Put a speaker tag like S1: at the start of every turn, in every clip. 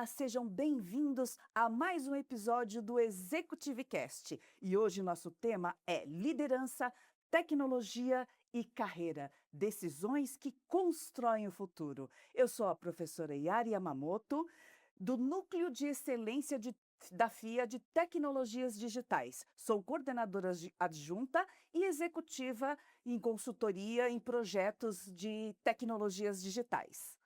S1: sejam bem-vindos a mais um episódio do ExecutiveCast. E hoje nosso tema é liderança, tecnologia e carreira, decisões que constroem o futuro. Eu sou a professora Yari Yamamoto, do Núcleo de Excelência da FIA de Tecnologias Digitais. Sou coordenadora adjunta e executiva em consultoria em projetos de tecnologias digitais.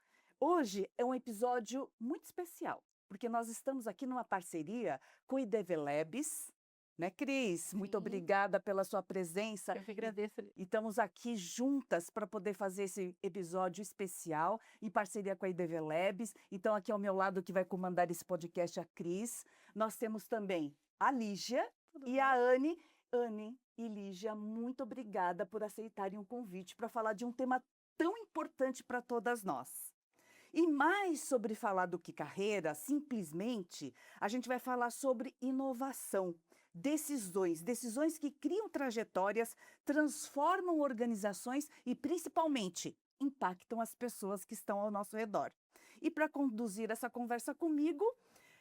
S1: Hoje é um episódio muito especial, porque nós estamos aqui numa parceria com o IDV Labs, né, Cris? Muito
S2: Sim,
S1: obrigada pela sua presença.
S2: eu que agradeço.
S1: E estamos aqui juntas para poder fazer esse episódio especial, em parceria com a IDV Labs. Então, aqui ao meu lado, que vai comandar esse podcast, a Cris. Nós temos também a Lígia
S2: Tudo
S1: e a
S2: bom?
S1: Anne. Anne e Lígia, muito obrigada por aceitarem o convite para falar de um tema tão importante para todas nós. E mais sobre falar do que carreira, simplesmente, a gente vai falar sobre inovação, decisões que criam trajetórias, transformam organizações e, principalmente, impactam as pessoas que estão ao nosso redor. E para conduzir essa conversa comigo,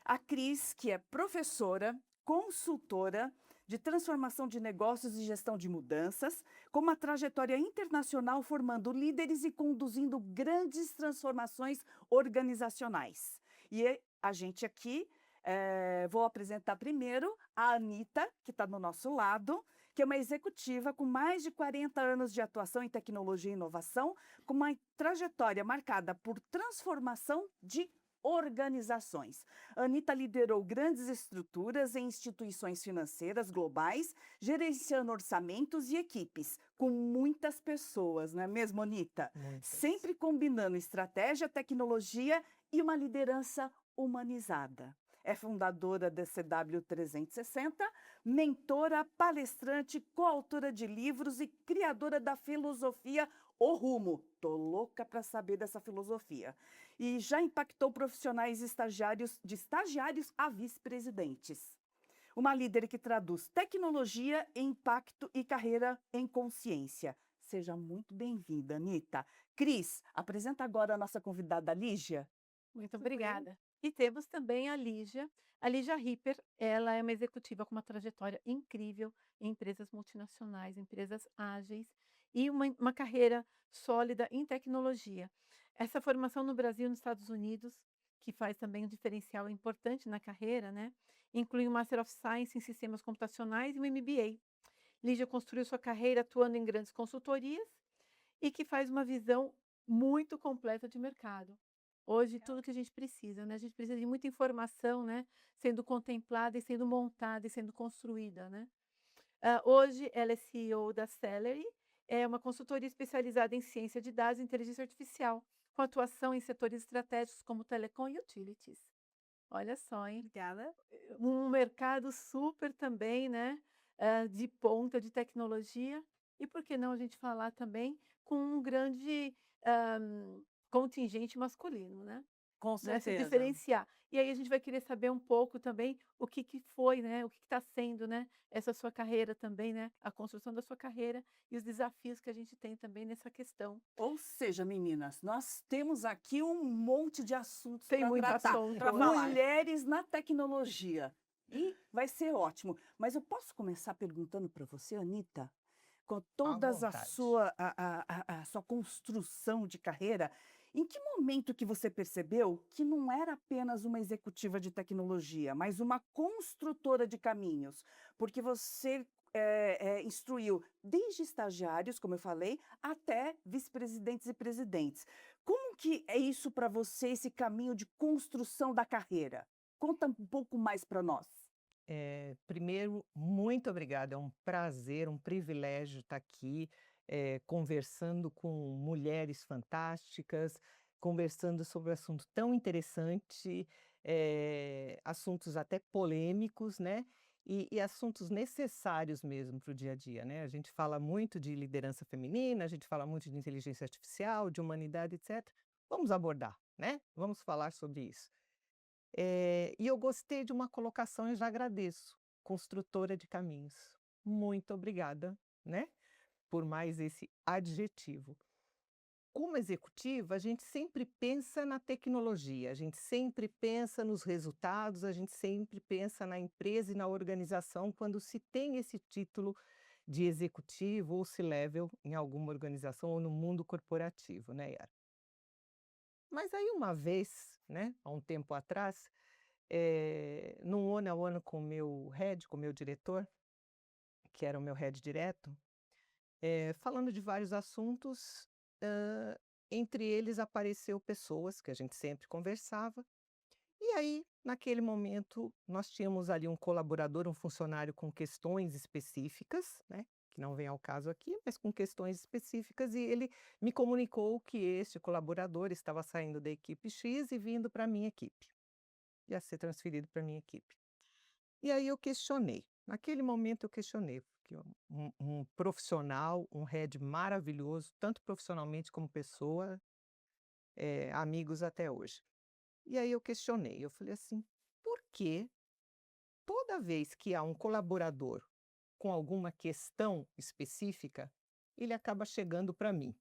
S1: a Cris, que é professora, consultora de transformação de negócios e gestão de mudanças, com uma trajetória internacional formando líderes e conduzindo grandes transformações organizacionais. A gente aqui, vou apresentar primeiro a Anita, que está do nosso lado, que é uma executiva com mais de 40 anos de atuação em tecnologia e inovação, com uma trajetória marcada por transformação de organizações. A Anita liderou grandes estruturas em instituições financeiras globais, gerenciando orçamentos e equipes, com muitas pessoas, não é mesmo, Anita?
S3: Muitas.
S1: Sempre combinando estratégia, tecnologia e uma liderança humanizada. É fundadora da CW 360, mentora, palestrante, coautora de livros e criadora da filosofia O Rumo. Tô louca para saber dessa filosofia. E já impactou profissionais de estagiários a vice-presidentes. Uma líder que traduz tecnologia em impacto e carreira em consciência. Seja muito bem-vinda, Anita. Cris, apresenta agora a nossa convidada Lígia.
S2: Muito
S1: Tudo bem?
S2: obrigada. E temos também a Lígia Ripper, ela é uma executiva com uma trajetória incrível em empresas multinacionais, empresas ágeis e uma carreira sólida em tecnologia. Essa formação no Brasil e nos Estados Unidos, que faz também um diferencial importante na carreira, né? Inclui um Master of Science em Sistemas Computacionais e um MBA. Lígia construiu sua carreira atuando em grandes consultorias e que faz uma visão muito completa de mercado. Hoje, tudo que a gente precisa, né? A gente precisa de muita informação, né? Sendo contemplada e sendo montada e sendo construída, né? Hoje, ela é CEO da Celery, é uma consultoria especializada em ciência de dados e inteligência artificial, com atuação em setores estratégicos como telecom e utilities. Olha só, hein?
S3: Obrigada.
S2: Um mercado super também, né, de ponta de tecnologia. E por que não a gente falar também com um grande, contingente masculino,
S1: Com
S2: né, se
S1: certeza.
S2: diferenciar. E aí a gente vai querer saber um pouco também o que que foi, né, o que está sendo, né, essa sua carreira também, né, a construção da sua carreira e os desafios que a gente tem também nessa questão.
S1: Ou seja, meninas, nós temos aqui um monte de assuntos
S2: Tem
S1: para
S2: muito
S1: tratar.
S2: assunto,
S3: pra
S2: né?
S3: falar.
S1: Mulheres na tecnologia. E vai ser ótimo. Mas eu posso começar perguntando para você, Anita, com
S3: À
S1: todas
S3: vontade.
S1: a sua construção de carreira, em que momento que você percebeu que não era apenas uma executiva de tecnologia, mas uma construtora de caminhos? Porque você instruiu desde estagiários, como eu falei, até vice-presidentes e presidentes. Como que é isso para você, esse caminho de construção da carreira? Conta um pouco mais para nós.
S3: Primeiro, muito obrigada, é um prazer, um privilégio estar aqui, conversando com mulheres fantásticas, conversando sobre um assunto tão interessante, assuntos até polêmicos, né, e assuntos necessários mesmo para o dia a dia, né. A gente fala muito de liderança feminina, a gente fala muito de inteligência artificial, de humanidade, etcétera. Vamos abordar, né, vamos falar sobre isso. E eu gostei de uma colocação e já agradeço, construtora de caminhos. Muito obrigada, né, por mais esse adjetivo. como executiva, a gente sempre pensa na tecnologia, a gente sempre pensa nos resultados, a gente sempre pensa na empresa e na organização quando se tem esse título de executivo ou C-level em alguma organização ou no mundo corporativo, né, Yara? Mas aí uma vez, né, há um tempo atrás, num one a one com o meu head, com o meu diretor, que era o meu head direto, falando de vários assuntos, hã, entre eles apareceu pessoas que a gente sempre conversava, e aí, naquele momento, nós tínhamos ali um colaborador, um funcionário com questões específicas, né, que não vem ao caso aqui, mas com questões específicas, e ele me comunicou que este colaborador estava saindo da equipe X e vindo para a minha equipe, ia ser transferido para a minha equipe. E aí eu questionei, naquele momento eu questionei, porque um profissional, um head maravilhoso, tanto profissionalmente como pessoa, amigos até hoje. E aí eu questionei, eu falei assim: "Por que toda vez que há um colaborador com alguma questão específica, ele acaba chegando para mim?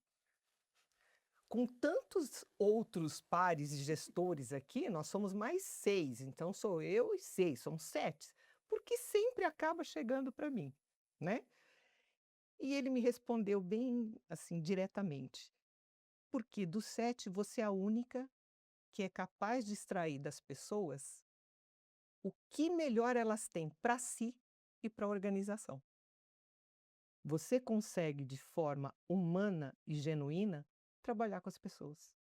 S3: Com tantos outros pares e gestores aqui, nós somos mais 6, então sou eu e 6, somos 7. Por que sempre acaba chegando para mim?", né. E ele me respondeu bem, assim, diretamente: "Porque dos 7 você é a única que é capaz de extrair das pessoas o que melhor elas têm para si e para a organização. Você consegue, de forma humana e genuína, trabalhar com as pessoas."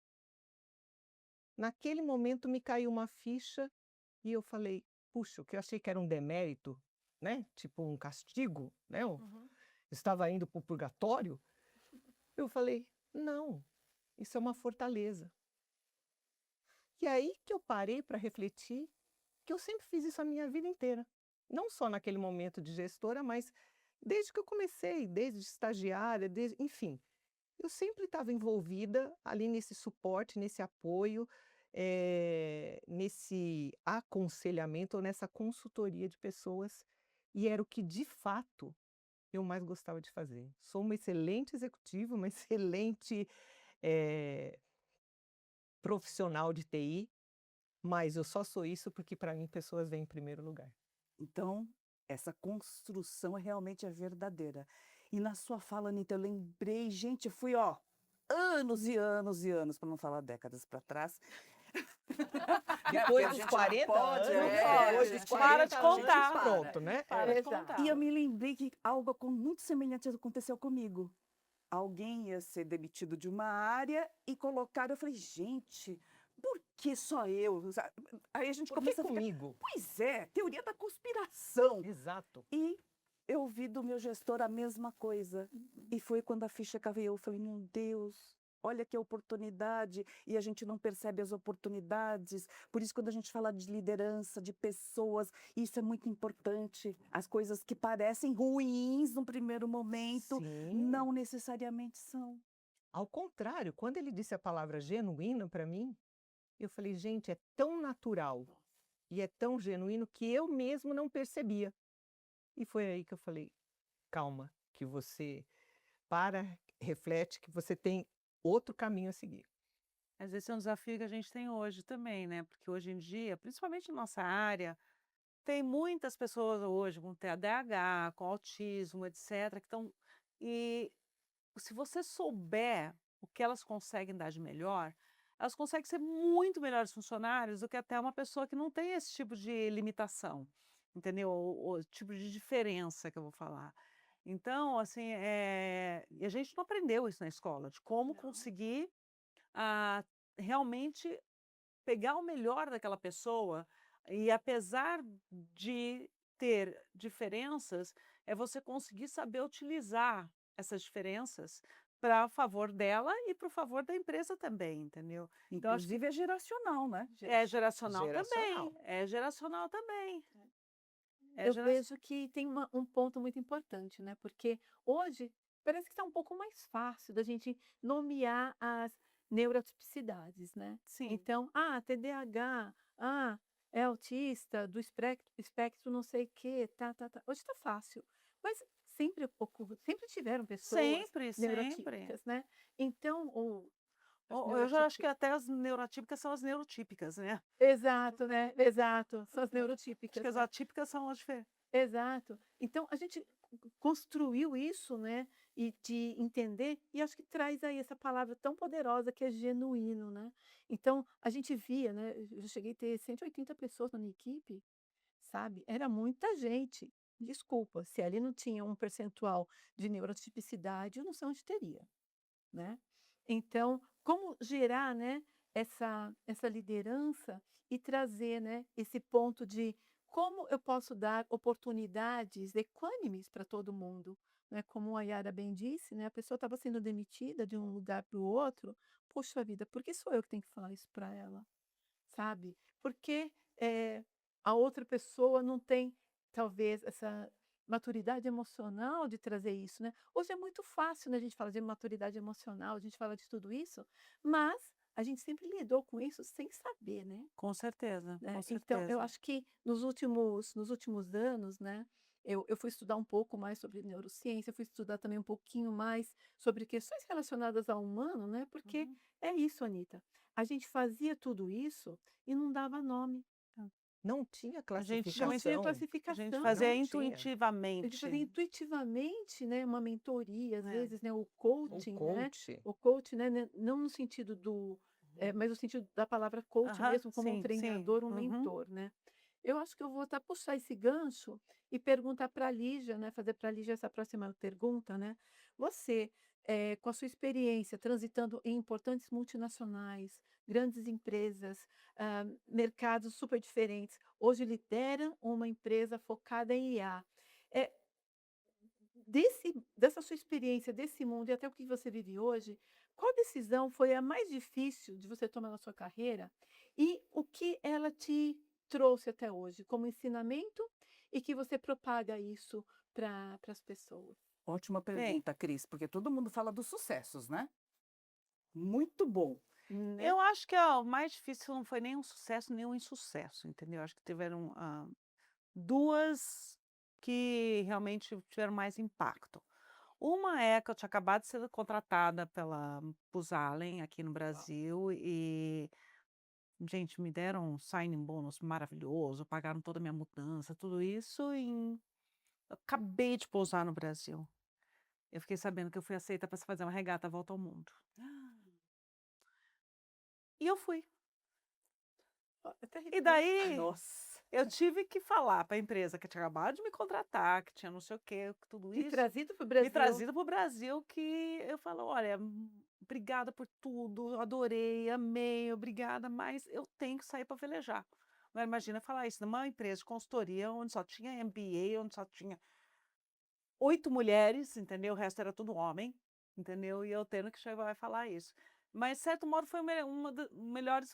S3: Naquele momento me caiu uma ficha e eu falei: "Puxa, o que eu achei que era um demérito, né, tipo um castigo, né, eu
S2: Uhum.
S3: estava indo para o purgatório", eu falei: "Não, isso é uma fortaleza." E aí que eu parei para refletir que eu sempre fiz isso a minha vida inteira. Não só naquele momento de gestora, mas desde que eu comecei, desde estagiária, enfim, eu sempre estava envolvida ali nesse suporte, nesse apoio, nesse aconselhamento ou nessa consultoria de pessoas, e era o que de fato eu mais gostava de fazer. Sou uma excelente executiva, uma excelente eh, profissional de TI, mas eu só sou isso porque para mim pessoas vêm em primeiro lugar.
S1: Então, essa construção realmente é verdadeira. E na sua fala, Anitta, eu lembrei, gente, eu fui, ó, anos e anos e anos, para não falar décadas para trás, né, porque
S3: Depois
S1: a
S3: dos
S1: gente não
S3: 40
S1: pode,
S3: anos,
S2: pode,
S3: depois dos
S2: para
S3: 40
S2: de
S3: anos,
S2: contar.
S3: pronto, né.
S2: Para de
S3: Exato.
S2: contar.
S1: E eu me lembrei que algo muito semelhante aconteceu comigo. Alguém ia ser demitido de uma área e colocaram, eu falei: "Gente, por que só eu?" Aí a gente
S3: Por que
S1: começa a ficar,
S3: comigo?
S1: pois é, teoria da conspiração.
S3: Exato.
S1: E eu ouvi do meu gestor a mesma coisa. E foi quando a ficha caiu, eu falei: "Meu Deus, olha que oportunidade", e a gente não percebe as oportunidades. Por isso, quando a gente fala de liderança, de pessoas, isso é muito importante. As coisas que parecem ruins num primeiro momento,
S3: Sim.
S1: não necessariamente são.
S3: Ao contrário, quando ele disse a palavra genuíno para mim, eu falei: "Gente, é tão natural e é tão genuíno que eu mesmo não percebia." E foi aí que eu falei: "Calma, que você para, reflete, que você tem outro caminho a seguir."
S4: Mas esse é um desafio que a gente tem hoje também, né, porque hoje em dia, principalmente na nossa área, tem muitas pessoas hoje com TDAH, com autismo, etcétera, que estão e se você souber o que elas conseguem dar de melhor, elas conseguem ser muito melhores funcionários do que até uma pessoa que não tem esse tipo de limitação, entendeu? O tipo de diferença que eu vou falar. Então, assim, e a gente não aprendeu isso na escola, de como conseguir, ah, realmente pegar o melhor daquela pessoa e apesar de ter diferenças, é você conseguir saber utilizar essas diferenças para favor dela e para o favor da empresa também, entendeu. Então acho que
S1: Inclusive é geracional, né?
S3: Geracional.
S4: é geracional também, é
S2: Eu
S4: gera
S2: vejo que tem um ponto muito importante, né, porque hoje parece que está um pouco mais fácil da gente nomear as neurotipicidades, né.
S4: sim,
S2: Então, TDAH, é autista do espectro não sei o quê, tá. Hoje está fácil, mas sempre tiveram pessoas
S4: sempre, sempre.
S2: neurotípicas, né. Então As
S4: Eu já acho que
S2: neurotípicas.
S4: até as neurotípicas são as neurotípicas, né?
S2: Exato, né? Exato. São as
S4: Acho que
S2: neurotípicas,
S4: as
S2: né?
S4: atípicas são as diferentes.
S2: Exato. Então a gente construiu isso, né, e de entender, e acho que traz aí essa palavra tão poderosa que é genuíno, né. Então a gente via, né, eu já cheguei a ter 180 pessoas na minha equipe, sabe, era muita gente. Desculpa, se ali não tinha um percentual de neurotipicidade, eu não sei onde teria, né. Então, como gerar, né, essa liderança e trazer, né, esse ponto de como eu posso dar oportunidades equânimes para todo mundo, né, como a Yara bem disse, né, a pessoa estava sendo demitida de um lugar para o outro, poxa vida, por que sou eu que tenho que falar isso para ela? Sabe? Porque, a outra pessoa não tem, talvez, essa maturidade emocional de trazer isso, né. Hoje é muito fácil, né, a gente falar de maturidade emocional, a gente fala de tudo isso, mas a gente sempre lidou com isso sem saber, né.
S4: Com certeza, com
S2: Então, eu
S4: certeza.
S2: acho que nos últimos anos, né, eu fui estudar um pouco mais sobre neurociência, fui estudar também um pouquinho mais sobre questões relacionadas ao humano, né, porque
S4: Uhum.
S2: é isso, Anita, a gente fazia tudo isso e não dava nome,
S3: Não tinha
S4: A gente
S2: não
S4: chama isso,
S2: tinha
S3: classificação,
S4: a gente
S2: classificação.
S4: fazia
S3: não tinha.
S2: A gente fazia
S4: intuitivamente.
S2: intuitivamente, né, uma mentoria, às
S4: É.
S2: vezes, né, o
S3: Um
S2: coaching, né,
S3: coach.
S2: não no sentido do mas no sentido da palavra coach
S4: Aham,
S2: mesmo, como um
S4: sim, sim.
S2: treinador, um
S4: Uhum.
S2: mentor, né. Eu acho que eu vou até puxar esse gancho e perguntar para a Lígia, né, fazer para a Lígia essa próxima pergunta, né. Você, com a sua experiência transitando em importantes multinacionais, grandes empresas, mercados super diferentes, hoje lidera uma empresa focada em IA. Eh, dessa sua experiência, desse mundo e até o que você vive hoje, qual decisão foi a mais difícil de você tomar na sua carreira e o que ela te trouxe até hoje como ensinamento e que você propaga isso para as pessoas?
S1: Ótima
S4: Bem,
S1: pergunta, Cris, porque todo mundo fala dos sucessos, né? Muito bom.
S2: Né?
S4: eu acho que o mais difícil não foi nem um sucesso, nem um insucesso, entendeu? Acho que tiveram, 2 que realmente tiveram mais impacto. Uma é que eu tinha acabado de ser contratada pela Booz Allen aqui no Brasil e, gente, me deram um signing bônus maravilhoso, pagaram toda a minha mudança, tudo isso eu acabei de pousar no Brasil. Eu fiquei sabendo que eu fui aceita para fazer uma regata à volta ao mundo. E eu fui.
S2: Ó, até
S4: E
S2: arrepiei.
S4: daí,
S1: Nossa.
S4: eu tive que falar para a empresa que tinha acabado de me contratar, que tinha não sei o quê, tudo
S2: E
S4: isso,
S2: trazido para o
S4: me
S2: Brasil.
S4: trazido para o Brasil, que eu falo: "Olha, obrigada por tudo, eu adorei, amei, obrigada, mas eu tenho que sair para velejar". Agora imagina falar isso numa empresa de consultoria onde só tinha MBA, onde só tinha 8 mulheres, entendeu, o resto era tudo homem, entendeu, e eu tendo que chegar e falar isso. Mas, de certo modo, foi uma das melhores,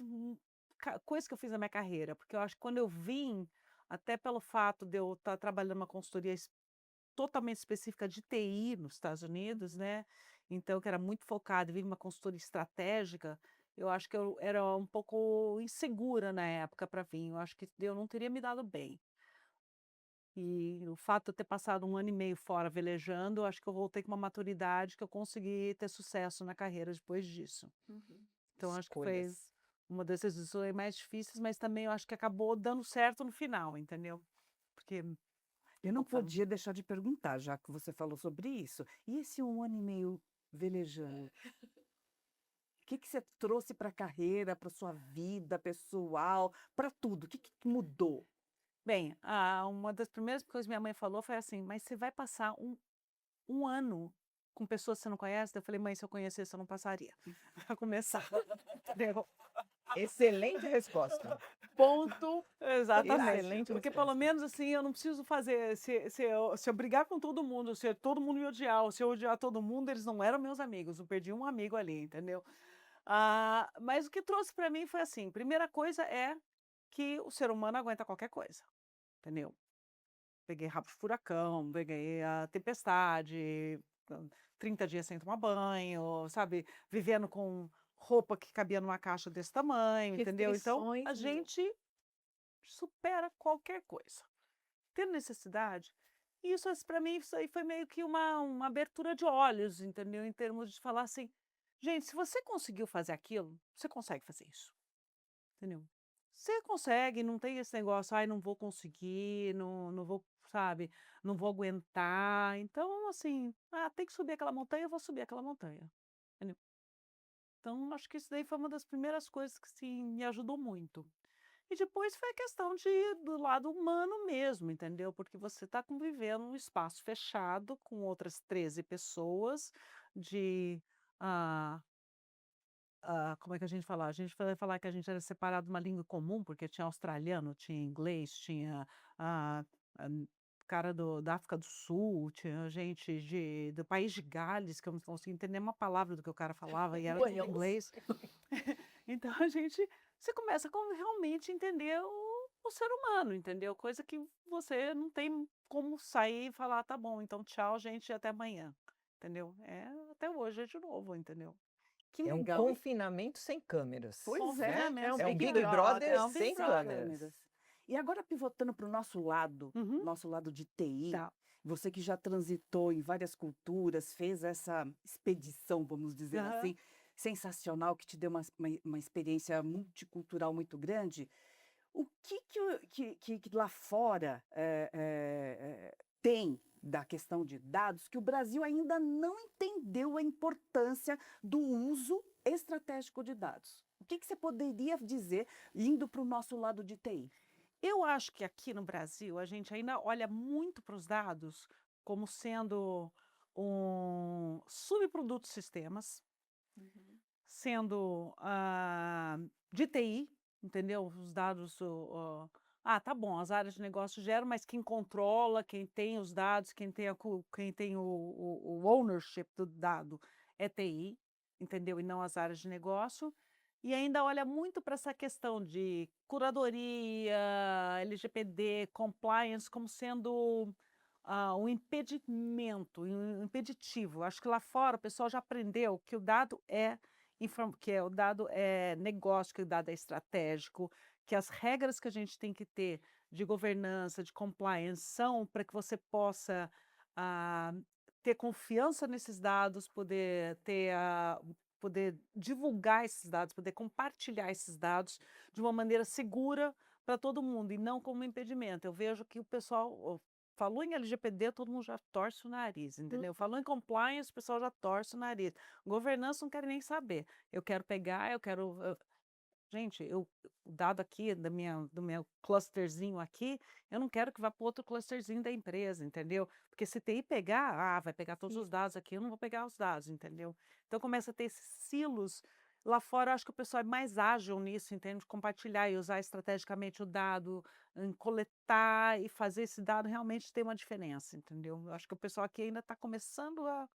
S4: coisas que eu fiz na minha carreira, porque eu acho que quando eu vim, até pelo fato de eu estar trabalhando numa consultoria totalmente específica de TI nos Estados Unidos, né, então que era muito focada em vir uma consultoria estratégica, eu acho que eu era um pouco insegura na época para vir, eu acho que eu não teria me dado bem. E o fato de eu ter passado 1 ano e meio fora velejando, eu acho que eu voltei com uma maturidade que eu consegui ter sucesso na carreira depois disso.
S2: Uhum.
S4: Então acho que foi
S3: Escolhas.
S4: uma das decisões mais difíceis, mas também eu acho que acabou dando certo no final, entendeu. Porque
S1: Eu não
S4: opa,
S1: podia deixar de perguntar, já que você falou sobre isso. E esse 1 ano e meio velejando, o que que você trouxe para a carreira, para sua vida pessoal, para tudo? O que que mudou?
S4: bem, uma das primeiras coisas que minha mãe falou foi assim: "Mas você vai passar um ano com pessoas que você não conhece?" Daí eu falei: "Mãe, se eu conhecesse eu não passaria", pra começar, entendeu.
S3: Excelente resposta.
S2: Ponto
S4: Exatamente.
S3: Excelente
S4: Porque pelo
S3: resposta.
S4: menos, assim, eu não preciso fazer se eu brigar com todo mundo, se todo mundo me odiar, ou se eu odiar todo mundo, eles não eram meus amigos, eu perdi um amigo ali, entendeu. Mas o que trouxe para mim foi assim, primeira coisa é que o ser humano aguenta qualquer coisa, entendeu. Peguei rabo de furacão, peguei a tempestade, 30 dias sem tomar banho, sabe, vivendo com roupa que cabia numa caixa desse tamanho, entendeu. Então,
S2: restrições
S4: a
S2: mesmo.
S4: gente supera qualquer coisa. Tendo necessidade, para mim isso aí foi meio que uma abertura de olhos, entendeu, em termos de falar assim: Gente, se você conseguiu fazer aquilo, você consegue fazer isso, entendeu? Você consegue, não tem esse negócio: "Ai, não vou conseguir, não vou", sabe, "não vou aguentar". Então, assim, tem que subir aquela montanha, eu vou subir aquela montanha, entendeu? Então, acho que isso daí foi uma das primeiras coisas que, sim, me ajudou muito. E depois foi a questão do lado humano mesmo, entendeu? Porque você está convivendo num espaço fechado com outras 13 pessoas de, ah, como é que a gente fala? A gente vai falar que a gente era separado de uma língua comum, porque tinha australiano, tinha inglês, tinha ah, ah, cara da África do Sul, tinha gente do país de Gales, que eu não conseguia entender uma palavra do que o cara falava, e era tudo
S1: Wales.
S4: inglês. Então você começa a realmente entender o ser humano, entendeu? Coisa que você não tem como sair e falar, tá bom, então tchau, gente, até amanhã, entendeu? Até hoje é de novo, entendeu?
S1: Que
S3: É um
S1: legal.
S3: confinamento sem câmeras,
S1: Pois
S3: né?
S1: é.
S2: É um
S3: É um
S2: Big
S3: Big Brother
S2: Brother.
S4: É um Big
S3: sem
S1: Sem
S4: Brother.
S3: câmeras.
S1: câmeras. E agora pivotando para o
S4: Uhum,
S1: nosso lado de TI,
S4: tá.
S1: você que já transitou em várias culturas, fez essa expedição, vamos dizer
S4: Aham.
S1: assim, sensacional, que te deu uma experiência multicultural muito grande. O que lá fora tem da questão de dados que o Brasil ainda não entendeu a importância do uso estratégico de dados? O que você poderia dizer indo para o nosso lado de TI?
S4: Eu acho que aqui no Brasil a gente ainda olha muito para os dados como sendo um subproduto de sistemas, sendo de TI, entendeu? Os dados, tá bom, as áreas de negócio geram, mas quem controla, quem tem os dados, quem tem o ownership do dado é TI, entendeu? E não as áreas de negócio. E ainda olha muito para essa questão de curadoria, LGPD, compliance, como sendo um impedimento, um impeditivo. Acho que lá fora o pessoal já aprendeu que o dado o dado é negócio, que o dado é estratégico, que as regras que a gente tem que ter de governança, de compliance, são para que você possa ah, ter confiança nesses dados, poder divulgar esses dados, poder compartilhar esses dados de uma maneira segura para todo mundo e não como impedimento. Eu vejo que o pessoal falou em LGPD, todo mundo já torce o nariz, entendeu? Falou em compliance, o pessoal já torce o nariz. Governança não quero nem saber. Eu quero pegar, gente, o dado aqui do meu clusterzinho aqui, eu não quero que vá para outro clusterzinho da empresa, entendeu? Porque se TI pegar, vai pegar todos os dados aqui, eu não vou pegar os dados, entendeu? Então começa a ter esses silos. Lá fora, eu acho que o pessoal é mais ágil nisso, entende? De compartilhar e usar estrategicamente o dado, em coletar e fazer esse dado realmente ter uma diferença, entendeu? Eu acho que o pessoal aqui ainda está começando a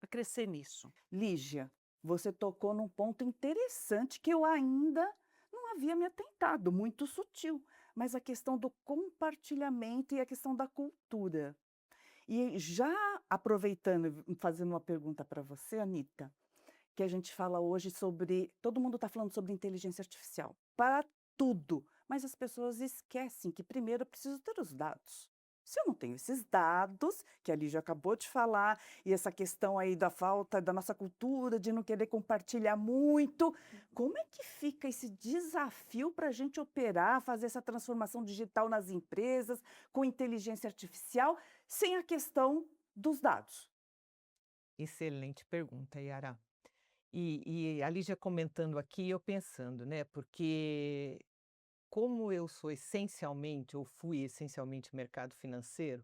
S4: crescer nisso.
S1: Lígia, você tocou num ponto interessante que eu ainda não havia me atentado, muito sutil, mas a questão do compartilhamento e a questão da cultura. E já aproveitando e fazendo uma pergunta para você, Anita, que a gente fala hoje sobre. Todo mundo está falando sobre inteligência artificial para tudo, mas as pessoas esquecem que primeiro eu preciso ter os dados. Se eu não tenho esses dados, que a Lígia acabou de falar, e essa questão aí da falta da nossa cultura, de não querer compartilhar muito, como é que fica esse desafio para a gente operar, fazer essa transformação digital nas empresas, com inteligência artificial, sem a questão dos dados?
S3: Excelente pergunta, Yara. E a Lígia comentando aqui, eu pensando, né? Porque como eu sou essencialmente, ou fui essencialmente mercado financeiro,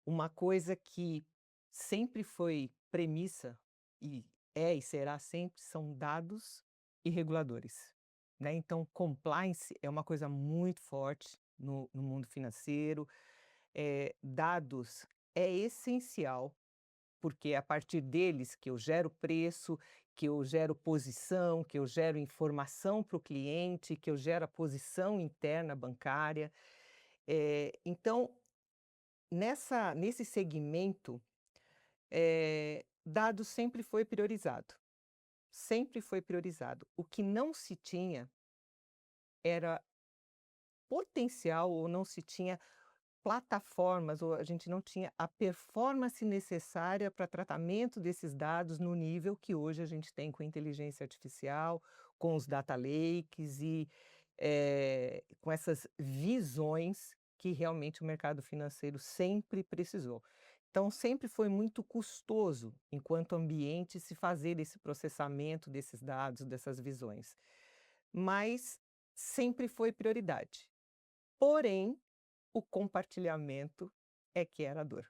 S3: uma coisa que sempre foi premissa, e é e será sempre, são dados e reguladores, né? Então, compliance é uma coisa muito forte no mundo financeiro. Dados é essencial, porque é a partir deles que eu gero preço, que eu gero posição, que eu gero informação para o cliente, que eu gero a posição interna bancária. Então, nesse segmento, dados sempre foi priorizado. Sempre foi priorizado. O que não se tinha era potencial, ou não se tinha plataformas, ou a gente não tinha a performance necessária para tratamento desses dados no nível que hoje a gente tem com inteligência artificial, com os data lakes e com essas visões que realmente o mercado financeiro sempre precisou. Então, sempre foi muito custoso, enquanto ambiente, se fazer esse processamento desses dados, dessas visões. Mas sempre foi prioridade. Porém, o compartilhamento é que era a dor,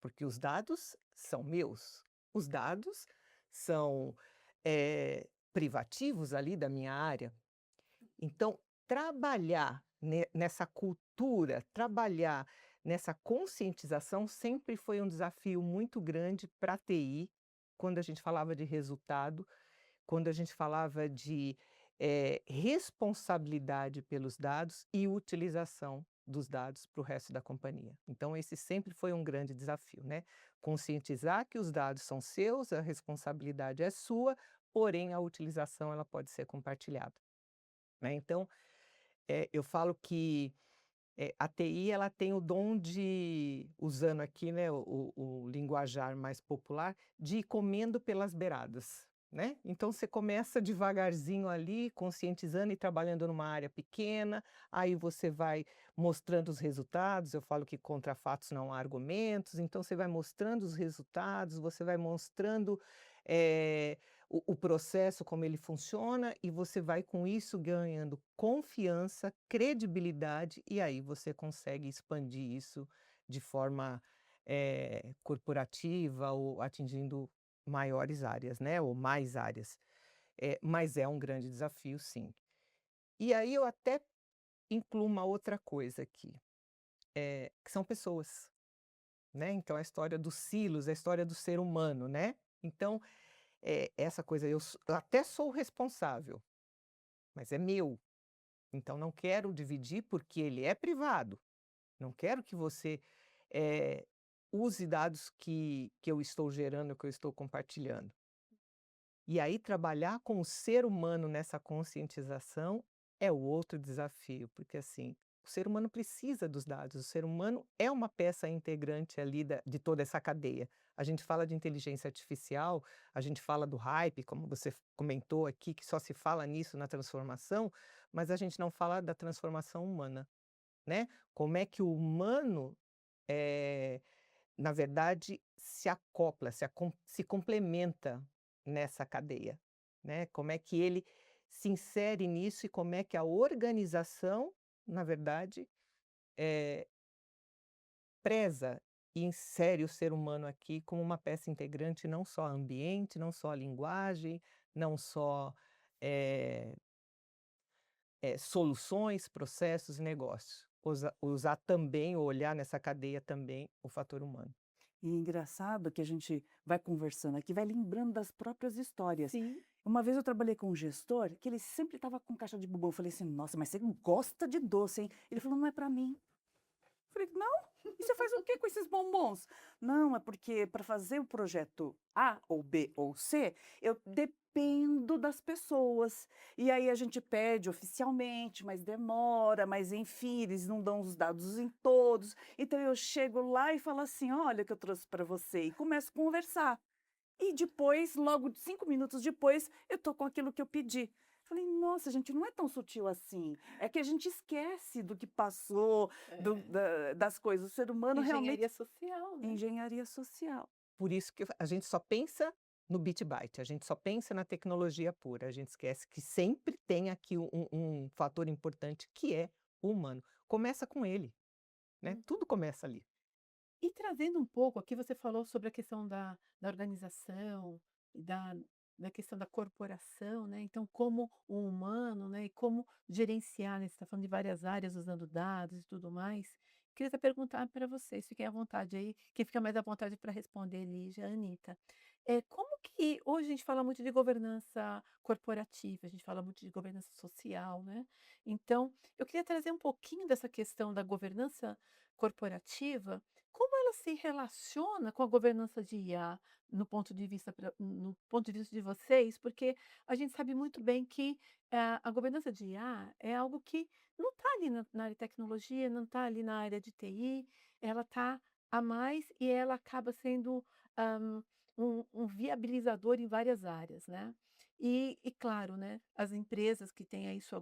S3: porque os dados são meus, os dados são privativos ali da minha área. Então, trabalhar nessa cultura, trabalhar nessa conscientização sempre foi um desafio muito grande para a TI, quando a gente falava de resultado, quando a gente falava de responsabilidade pelos dados e utilização dos dados para o resto da companhia. Então, esse sempre foi um grande desafio, né? Conscientizar que os dados são seus, a responsabilidade é sua, porém a utilização ela pode ser compartilhada, né? Então, eu falo que a TI ela tem o dom de, usando aqui, né, o linguajar mais popular, de ir comendo pelas beiradas, né? Então você começa devagarzinho ali, conscientizando e trabalhando numa área pequena, aí você vai mostrando os resultados, eu falo que contra fatos não há argumentos, então você vai mostrando os resultados, você vai mostrando o processo, como ele funciona, e você vai com isso ganhando confiança, credibilidade, e aí você consegue expandir isso de forma corporativa ou atingindo maiores áreas, né, ou mais áreas. Mas é um grande desafio, sim. E aí eu até incluo uma outra coisa aqui, que são pessoas, né? Então a história dos silos, a história do ser humano, né? Então, essa coisa, eu até sou responsável, mas é meu. Então não quero dividir porque ele é privado. Não quero que você use dados que eu estou gerando, que eu estou compartilhando. E aí trabalhar com o ser humano nessa conscientização é o outro desafio, porque assim, o ser humano precisa dos dados, o ser humano é uma peça integrante ali de toda essa cadeia. A gente fala de inteligência artificial, a gente fala do hype, como você comentou aqui, que só se fala nisso na transformação, mas a gente não fala da transformação humana, né? Como é que o humano na verdade, se acopla, se complementa nessa cadeia, né? Como é que ele se insere nisso e como é que a organização, na verdade, preza e insere o ser humano aqui como uma peça integrante, não só ambiente, não só a linguagem, não só soluções, processos e negócios. Usar também, ou olhar nessa cadeia também, o fator humano.
S1: E é engraçado que a gente vai conversando aqui, vai lembrando das próprias histórias.
S2: Sim.
S1: Uma vez eu trabalhei com um gestor que ele sempre estava com caixa de bombom. Eu falei assim: nossa, mas você gosta de doce, hein? Ele falou: não é para mim. Eu falei: não? E você faz o que com esses bombons? Não, é porque para fazer o projeto A ou B ou C, eu dependo das pessoas. E aí a gente pede oficialmente, mas demora, mas enfim, eles não dão os dados em todos. Então eu chego lá e falo assim: olha o que eu trouxe para você, e começo a conversar. E depois, logo 5 minutos depois, eu tô com aquilo que eu pedi. Falei: "Nossa, gente, não é tão sutil assim". É que a gente esquece do que passou, das coisas. O ser humano realmente
S2: Engenharia social, né?
S1: engenharia social.
S3: Por isso que a gente só pensa no bit byte, a gente só pensa na tecnologia pura, a gente esquece que sempre tem aqui um fator importante que é o humano. Começa com ele, né?
S2: Hum.
S3: Tudo começa ali.
S2: E trazendo um pouco, aqui você falou sobre a questão da organização e da questão da corporação, né? Então, como o humano, né? E como gerenciar, né? Você está falando de várias áreas usando dados e tudo mais. Queria até perguntar para vocês, fiquem à vontade aí, quem fica mais à vontade para responder, Lígia, a Anitta. como que hoje a gente fala muito de governança corporativa, a gente fala muito de governança social, né. Então, eu queria trazer um pouquinho dessa questão da governança corporativa, como ela se relaciona com a governança de IA, no ponto de vista de vocês, porque a gente sabe muito bem que, a governança de IA é algo que não está ali na área de tecnologia, não está ali na área de TI, ela está a mais e ela acaba sendo, um viabilizador em várias áreas, né. E claro, né, as empresas que têm aí sua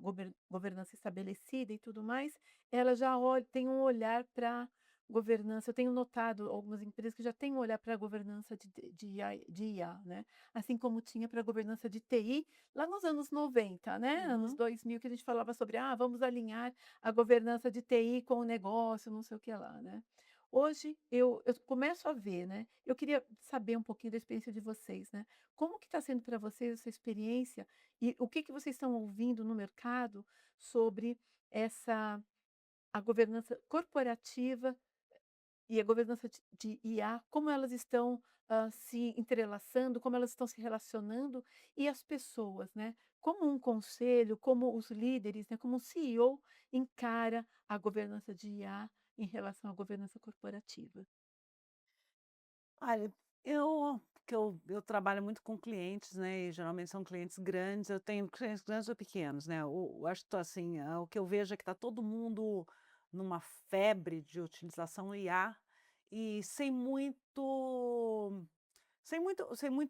S2: governança estabelecida e tudo mais, elas já têm um olhar para governança. Eu tenho notado algumas empresas que já têm um olhar para a governança de IA, né, assim como tinha para a governança de TI lá nos anos 90, né, anos
S4: Uhum.
S2: 2000, que a gente falava sobre: "Ah, vamos alinhar a governança de TI com o negócio, não sei o que lá", né. Hoje eu começo a ver, né, eu queria saber um pouquinho da experiência de vocês, né. Como que está sendo para vocês essa experiência e o que que vocês estão ouvindo no mercado sobre essa a governança corporativa e a governança de IA, como elas estão, se entrelaçando, como elas estão se relacionando e as pessoas, né, como um conselho, como os líderes, né, como um CEO encara a governança de IA em relação à governança corporativa.
S4: Olha, porque eu trabalho muito com clientes, né, e geralmente são clientes grandes, eu tenho clientes grandes ou pequenos, né, acho que tô assim, o que eu vejo é que está todo mundo numa febre de utilização IA e sem muito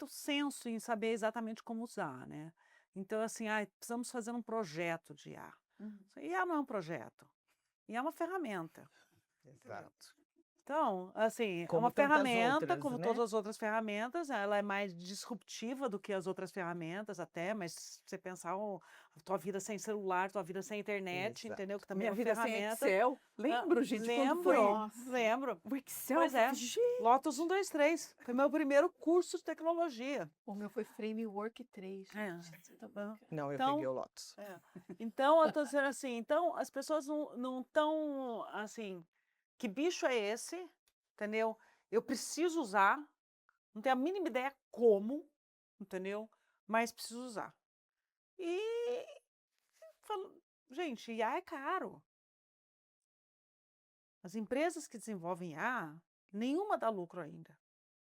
S4: senso em saber exatamente como usar, né. Então assim: "Ai, precisamos fazer um projeto de IA".
S1: Uhum.
S4: IA não é um projeto, IA é uma ferramenta.
S3: Exato.
S4: Então, assim, é uma
S3: Como tantas
S4: ferramenta,
S3: outras,
S4: como
S3: né?
S4: todas as outras ferramentas, ela é mais disruptiva do que as outras ferramentas até, mas se você pensar, a tua vida sem celular, tua vida sem internet, entendeu,
S3: Exato.
S4: que também é
S1: Minha
S4: uma
S1: vida sem
S4: ferramenta.
S1: Excel.
S4: Hã,
S1: Lembro, gente, quando foi
S4: lembro,
S2: Nossa,
S4: lembro.
S1: o Excel, eu
S4: Pois
S1: falei:
S4: é, Lotus
S1: "Gente".
S4: 123 foi meu primeiro curso de tecnologia.
S2: o meu foi Framework 3,
S4: É,
S2: gente, você tá
S4: hã,
S2: brincando.
S3: Não, eu peguei
S4: então
S3: o Lotus.
S4: é. Então eu tô dizendo assim, então as pessoas não estão, assim, que bicho é esse, entendeu? Eu preciso usar, não tenho a mínima ideia como, entendeu? Mas preciso usar. E falo, gente, IA é caro. As empresas que desenvolvem IA, nenhuma dá lucro ainda.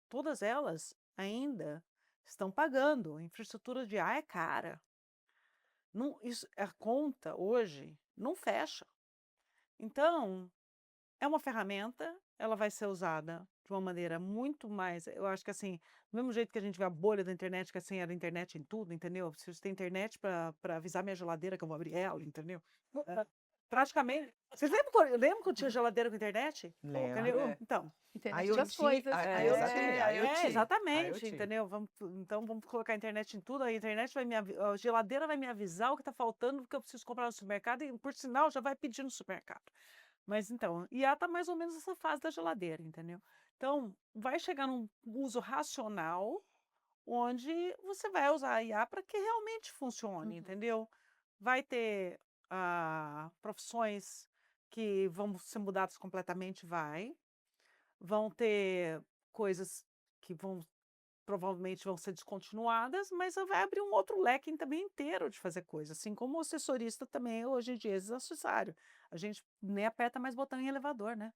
S4: Todas elas ainda estão pagando. A infraestrutura de IA é cara. Não, isso, a conta hoje não fecha. Então, é uma ferramenta, ela vai ser usada de uma maneira muito mais, eu acho que assim, do mesmo jeito que a gente vê a bolha da internet, que assim, era internet em tudo, entendeu? Eu preciso ter internet para avisar minha geladeira que eu vou abrir ela, entendeu? Praticamente. Vocês lembram que eu tinha geladeira com internet?
S3: Lembro.
S4: Entendeu?
S1: É.
S4: Então,
S2: Internet das
S3: IoT,
S2: coisas.
S3: exatamente, IoT,
S4: exatamente,
S3: IoT.
S4: entendeu? Então vamos colocar a internet em tudo, a internet a geladeira vai me avisar o que está faltando, porque eu preciso comprar no supermercado, e por sinal já vai pedir no supermercado. Mas então, IA tá mais ou menos nessa fase da geladeira, entendeu? Então, vai chegar num uso racional, onde você vai usar a IA para que realmente funcione,
S2: Uhum.
S4: entendeu? Vai ter, profissões que vão ser mudadas completamente, vão ter coisas que provavelmente vão ser descontinuadas, mas vai abrir um outro leque também inteiro de fazer coisa, assim como o assessorista também hoje em dia é desnecessário. A gente nem aperta mais botão em elevador, né.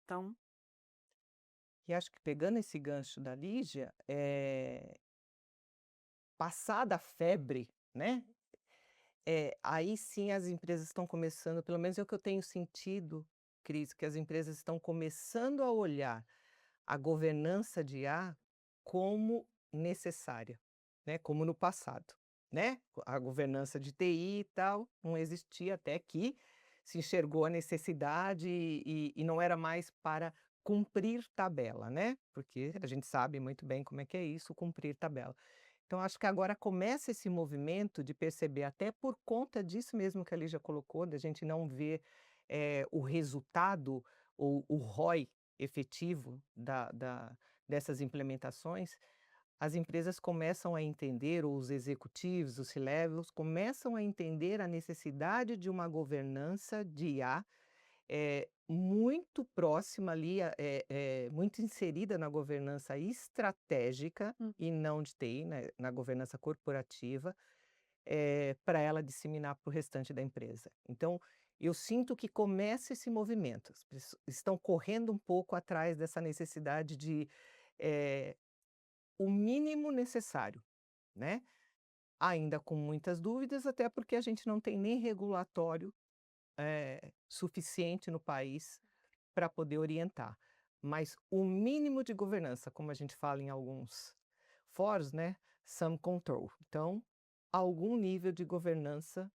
S4: Então
S3: E acho que pegando esse gancho da Lígia, passada a febre, né? Aí sim as empresas estão começando, pelo menos é o que eu tenho sentido, Cris, que as empresas estão começando a olhar a governança de IA como necessária, né, como no passado, né. A governança de TI e tal não existia até que se enxergou a necessidade e não era mais para cumprir tabela, né, porque a gente sabe muito bem como é que é isso, cumprir tabela. Então acho que agora começa esse movimento de perceber, até por conta disso mesmo que a Lígia colocou, da gente não ver, o resultado ou o ROI efetivo dessas implementações, as empresas começam a entender, ou os executivos, os C-levels, começam a entender a necessidade de uma governança de IA, muito próxima ali, muito inserida na governança estratégica
S2: Hum.
S3: e não de TI, né, na governança corporativa, para ela disseminar para o restante da empresa. Então, eu sinto que começa esse movimento, as pesso estão correndo um pouco atrás dessa necessidade de, eh, o mínimo necessário, né. Ainda com muitas dúvidas, até porque a gente não tem nem regulatório, suficiente no país para poder orientar. Mas o mínimo de governança, como a gente fala em alguns fóruns, né, some control. Então, algum nível de governança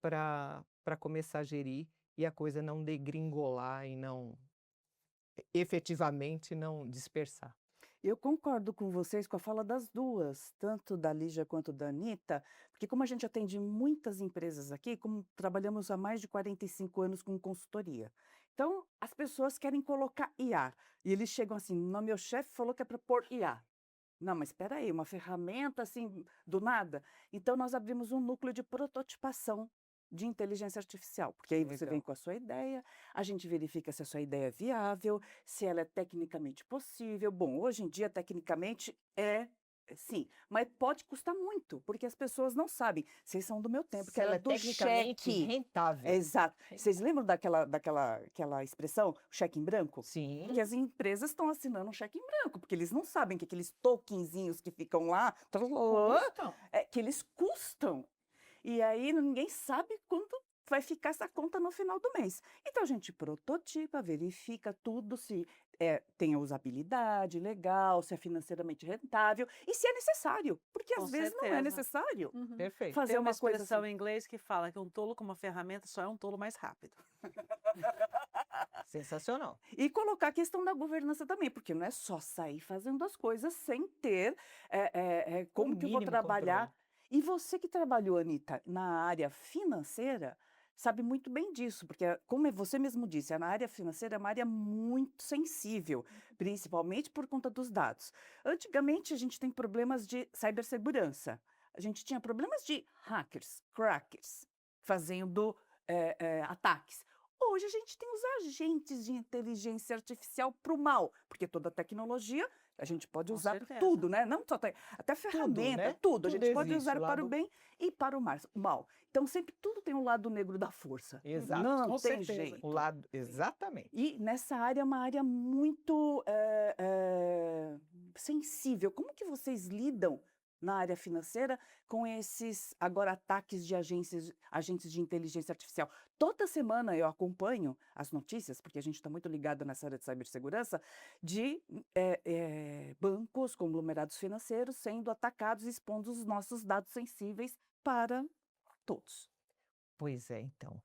S3: para começar a gerir e a coisa não degringolar e não efetivamente não dispersar.
S1: Eu concordo com vocês com a fala das duas, tanto da Lígia quanto da Anita, porque como a gente atende muitas empresas aqui, como trabalhamos há mais de 45 anos com consultoria. Então, as pessoas querem colocar IA, e eles chegam assim: "Não, meu chefe falou que é para pôr IA". Não, mas espera aí, uma ferramenta assim, do nada? Então nós abrimos um núcleo de prototipação de inteligência artificial, porque aí você vem
S3: Legal.
S1: com a sua ideia, a gente verifica se a sua ideia é viável, se ela é tecnicamente possível. Bom, hoje em dia, tecnicamente, sim, mas pode custar muito, porque as pessoas não sabem. Vocês são do meu tempo, que
S3: Se ela
S1: era
S3: é
S1: do
S3: tecnicamente
S1: cheque.
S3: rentável.
S1: Exato. Vocês lembram daquela expressão, cheque em branco?
S3: Sim.
S1: Que as empresas estão assinando um cheque em branco, porque eles não sabem que aqueles tokenzinhos que ficam lá,
S2: Custam.
S1: que eles custam. E aí ninguém sabe quanto vai ficar essa conta no final do mês. Então a gente prototipa, verifica tudo, se tem a usabilidade legal, se é financeiramente rentável e se é necessário, porque
S4: Com
S1: às vezes não é
S4: certeza.
S1: necessário
S2: Uhum.
S3: Perfeito.
S1: fazer
S4: Tem uma
S1: uma coisa
S4: expressão
S1: assim.
S4: em inglês que fala que um tolo com uma ferramenta só é um tolo mais rápido.
S3: Sensacional.
S1: E colocar a questão da governança também, porque não é só sair fazendo as coisas sem ter como que eu vou
S3: mínimo
S1: trabalhar.
S3: controle.
S1: E você que trabalhou, Anita, na área financeira, sabe muito bem disso, porque, como você mesmo disse, na área financeira é uma área muito sensível, principalmente por conta dos dados. Antigamente, a gente tem problemas de cibersegurança. A gente tinha problemas de hackers, crackers, fazendo ataques. Hoje a gente tem os agentes de inteligência artificial para o mal, porque toda tecnologia a gente pode
S4: Com
S1: usar para
S4: certeza.
S1: tudo, né? Não só até ferramenta,
S3: né?
S1: tudo. A
S3: Tudo
S1: gente pode
S3: existe,
S1: usar
S3: o
S1: para o
S3: lado
S1: bem e para o mal. Então sempre tudo tem um lado negro da força.
S3: exato,
S1: Não
S4: Com
S1: tem
S4: certeza.
S3: o
S1: jeito.
S3: lado exatamente.
S1: E nessa área é uma área muito sensível. Como que vocês lidam na área financeira com esses agora ataques de agentes de inteligência artificial? Toda semana eu acompanho as notícias, porque a gente está muito ligado nessa área de cibersegurança, de bancos, conglomerados financeiros sendo atacados, expondo os nossos dados sensíveis para todos.
S3: Pois é, então.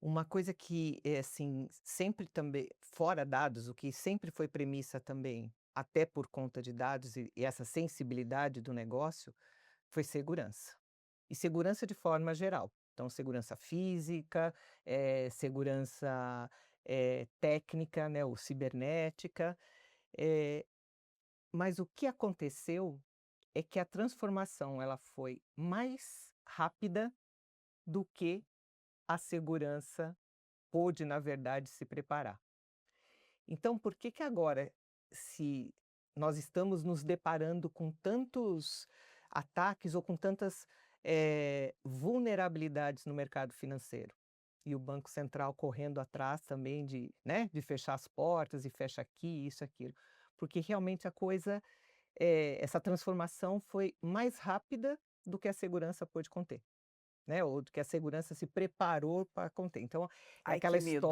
S3: Uma coisa que é assim, sempre também, fora dados, o que sempre foi premissa também, até por conta de dados e essa sensibilidade do negócio, foi segurança. E segurança de forma geral. Então, segurança física, segurança técnica, né, ou cibernética. eh, mas o que aconteceu é que a transformação ela foi mais rápida do que a segurança pôde, na verdade, se preparar. Então, por que que agora, se nós estamos nos deparando com tantos ataques ou com tantas, vulnerabilidades no mercado financeiro, e o Banco Central correndo atrás também de, né, de fechar as portas e fecha aqui, isso, aquilo. Porque realmente a coisa, essa transformação foi mais rápida do que a segurança pôde conter. Né, ou do que a segurança se preparou para conter. Então,
S1: Ai, que medo.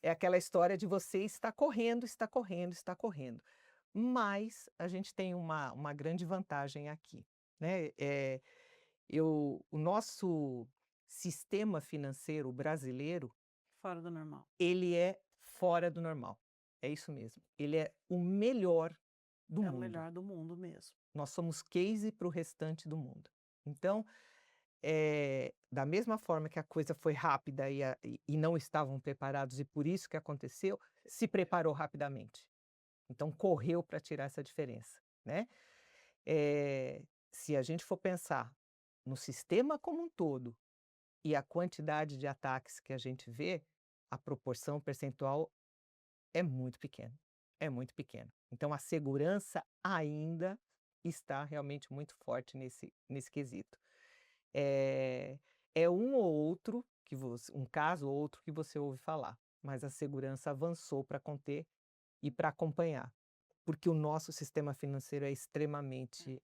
S3: é aquela história de você está correndo, está correndo, está correndo. Mas a gente tem uma grande vantagem aqui, né, o nosso sistema financeiro brasileiro,
S4: Fora do normal.
S3: ele é fora do normal. É isso mesmo. Ele é o melhor do
S4: É o
S3: mundo.
S4: melhor do mundo mesmo.
S3: Nós somos case para o restante do mundo. Então, da mesma forma que a coisa foi rápida e não estavam preparados e por isso que aconteceu, se preparou rapidamente. Então correu para tirar essa diferença, né. Se a gente for pensar no sistema como um todo e a quantidade de ataques que a gente vê, a proporção percentual é muito pequena, é muito pequena. Então a segurança ainda está realmente muito forte nesse quesito. É é um ou outro que você um caso ou outro que você ouve falar, mas a segurança avançou para conter e para acompanhar, porque o nosso sistema financeiro é extremamente,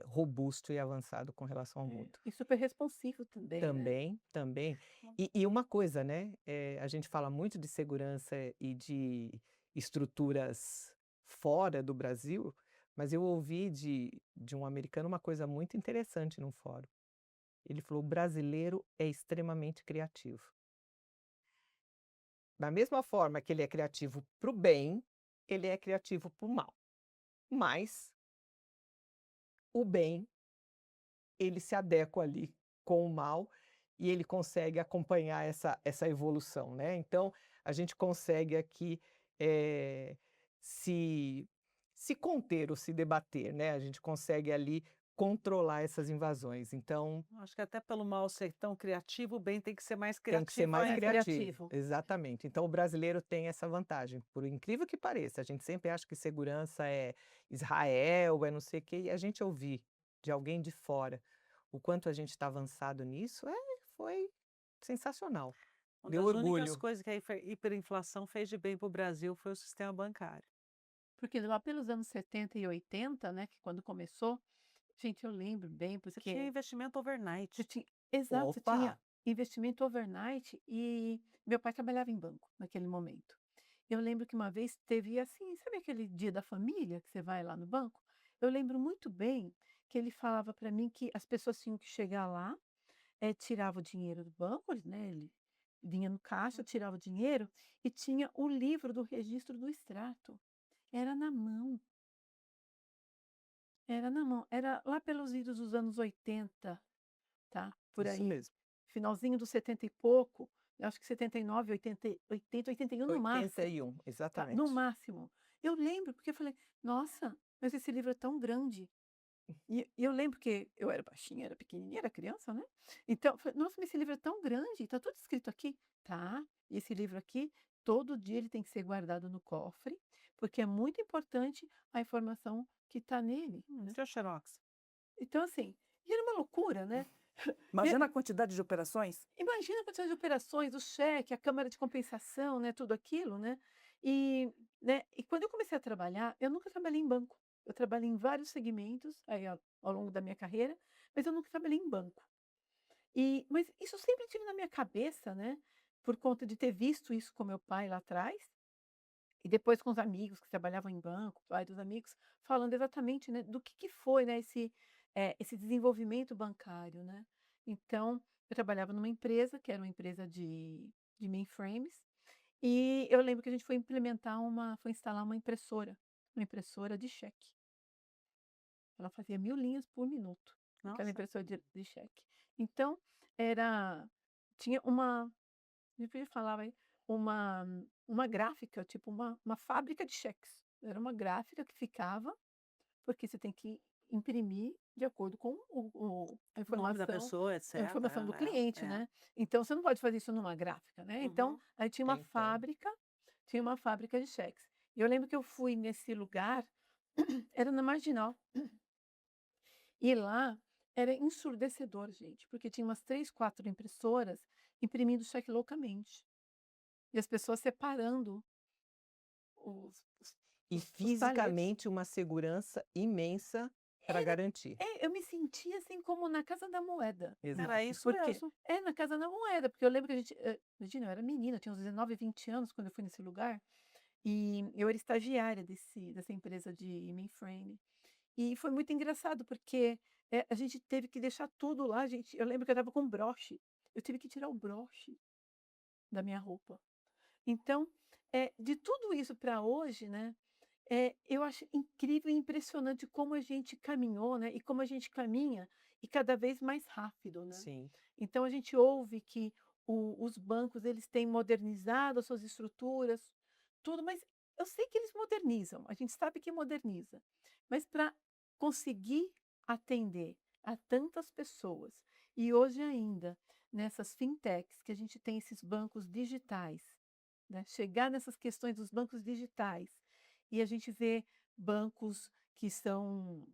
S3: robusto e avançado com relação ao mundo.
S2: E super responsivo também, né?
S3: Também, também. E uma coisa, né, a gente fala muito de segurança e de estruturas fora do Brasil, mas eu ouvi de um americano uma coisa muito interessante num fórum. Ele falou: "O brasileiro é extremamente criativo". Da mesma forma que ele é criativo para o bem, ele é criativo para o mal. Mas o bem, ele se adequa ali com o mal e ele consegue acompanhar essa evolução, né. Então, a gente consegue aqui, eh, se se conter ou se debater, né, a gente consegue ali controlar essas invasões. Então,
S4: Acho que até pelo mal ser tão criativo, o bem tem que ser mais
S3: tem que ser
S4: criativo
S3: mais
S2: Mais
S4: ainda.
S3: criativo,
S2: criativo.
S3: exatamente. Então o brasileiro tem essa vantagem, por incrível que pareça, a gente sempre acha que segurança é Israel, é não sei o quê, e a gente ouvir de alguém de fora o quanto a gente está avançado nisso, foi sensacional.
S4: Uma
S3: Deu
S4: das únicas
S3: orgulho.
S4: coisas que a hiperinflação fez de bem para o Brasil foi o sistema bancário.
S2: Porque lá pelos anos 70 e 80, né, que quando começou, gente, eu lembro bem,
S4: Você tinha
S2: porque
S4: investimento
S2: você
S4: overnight.
S2: tinha exato, você
S3: Opa!
S2: tinha investimento overnight e meu pai trabalhava em banco naquele momento. Eu lembro que uma vez teve assim, sabe aquele dia da família que você vai lá no banco? Eu lembro muito bem que ele falava para mim que as pessoas tinham que chegar lá, tirava o dinheiro do banco, né, ele vinha no caixa, tirava o dinheiro e tinha o livro do registro do extrato. Era na mão. Era na mão, era lá pelos idos dos anos 80, tá, por
S3: Isso
S2: aí.
S3: mesmo.
S2: Finalzinho dos 70 e pouco, eu acho que 79, 81 no máximo,
S3: 81,
S2: tá, no
S3: exatamente.
S2: máximo. Eu lembro, porque eu falei: "Nossa, mas esse livro é tão grande". E eu lembro que eu era baixinha, era pequenininha, era criança, né. Então eu falei: "Nossa, mas esse livro é tão grande, tá tudo escrito aqui?". "Tá, e esse livro aqui, todo dia ele tem que ser guardado no cofre, porque é muito importante a informação que tá nele", né.
S4: Tinha xerox.
S2: Então, assim, e era uma loucura, né. E
S1: Imagina a quantidade de operações.
S2: imagina a quantidade de operações, o cheque, a câmara de compensação, né, tudo aquilo, né. E quando eu comecei a trabalhar, eu nunca trabalhei em banco. Eu trabalhei em vários segmentos, aí ao longo da minha carreira, mas eu nunca trabalhei em banco. Mas isso sempre tive na minha cabeça, né, por conta de ter visto isso com meu pai lá atrás, e depois com os amigos que trabalhavam em banco, vários amigos, falando exatamente, né, do que foi, né, esse desenvolvimento bancário, né. Então, eu trabalhava numa empresa, que era uma empresa de mainframes, e eu lembro que a gente foi instalar uma impressora de cheque. Ela fazia 1000 linhas por minuto, aquela
S4: Nossa.
S2: impressora de cheque. Então, era tinha uma depois falava aí, uma uma gráfica, tipo uma fábrica de cheques. Era uma gráfica que ficava, porque você tem que imprimir de acordo com
S4: O nome da pessoa,
S2: a
S4: etc.
S2: informação do cliente,
S4: É.
S2: né. Então você não pode fazer isso numa gráfica, né. Então,
S4: Uhum.
S2: aí
S3: Tem que ter.
S2: tinha uma fábrica de cheques. E eu lembro que eu fui nesse lugar, era na Marginal, e lá era ensurdecedor, gente, porque tinha umas 3, 4 impressoras imprimindo cheque loucamente. E as pessoas separando os
S3: E
S2: os paletes.
S3: fisicamente uma segurança imensa para
S2: Era
S3: garantir.
S2: eu me sentia, assim, como na Casa da Moeda,
S4: Era
S3: Exato.
S4: isso
S2: porque
S4: mesmo.
S2: na Casa da Moeda, porque eu lembro que a gente, imagina, eu era menina, eu tinha uns 19, 20 anos quando eu fui nesse lugar, e eu era estagiária dessa empresa de mainframe. E foi muito engraçado, porque, a gente teve que deixar tudo lá, eu lembro que eu estava com um broche, eu tive que tirar o broche da minha roupa. Então, de tudo isso para hoje, né, eu acho incrível e impressionante como a gente caminhou, né, e como a gente caminha e cada vez mais rápido, né.
S3: Sim.
S2: Então a gente ouve que os bancos eles têm modernizado as suas estruturas, tudo, mas eu sei que eles modernizam, a gente sabe que moderniza, mas para conseguir atender a tantas pessoas, e hoje ainda nessas fintechs que a gente tem esses bancos digitais, né, chegar nessas questões dos bancos digitais. E a gente vê bancos que são,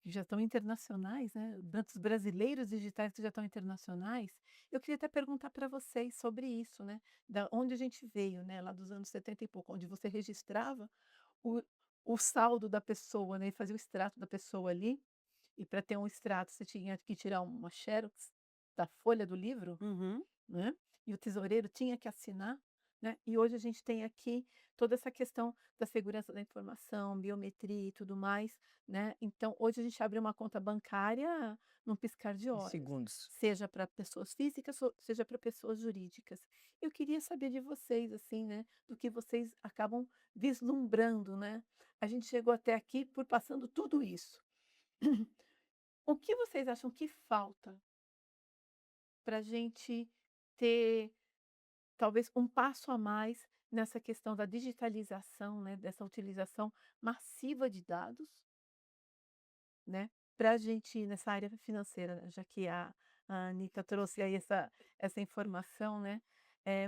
S2: que já estão internacionais, né, bancos brasileiros digitais que já estão internacionais. Eu queria até perguntar para vocês sobre isso, né, da onde a gente veio, né, lá dos anos 70 e pouco, onde você registrava o o saldo da pessoa, né, e fazia o extrato da pessoa ali, e para ter um extrato você tinha que tirar uma xerox da folha do livro,
S4: Uhum.
S2: né, e o tesoureiro tinha que assinar, né, e hoje a gente tem aqui toda essa questão da segurança da informação, biometria e tudo mais, né, então hoje a gente abre uma conta bancária num piscar de
S3: Em
S2: olhos,
S3: segundos.
S2: seja para pessoas físicas ou seja para pessoas jurídicas. Eu queria saber de vocês, assim, né, do que vocês acabam vislumbrando, né. A gente chegou até aqui por passando tudo isso. O que vocês acham que falta para a gente ter talvez um passo a mais nessa questão da digitalização, né, dessa utilização massiva de dados, né, para a gente nessa área financeira, né, já que a Anita trouxe aí essa informação, né,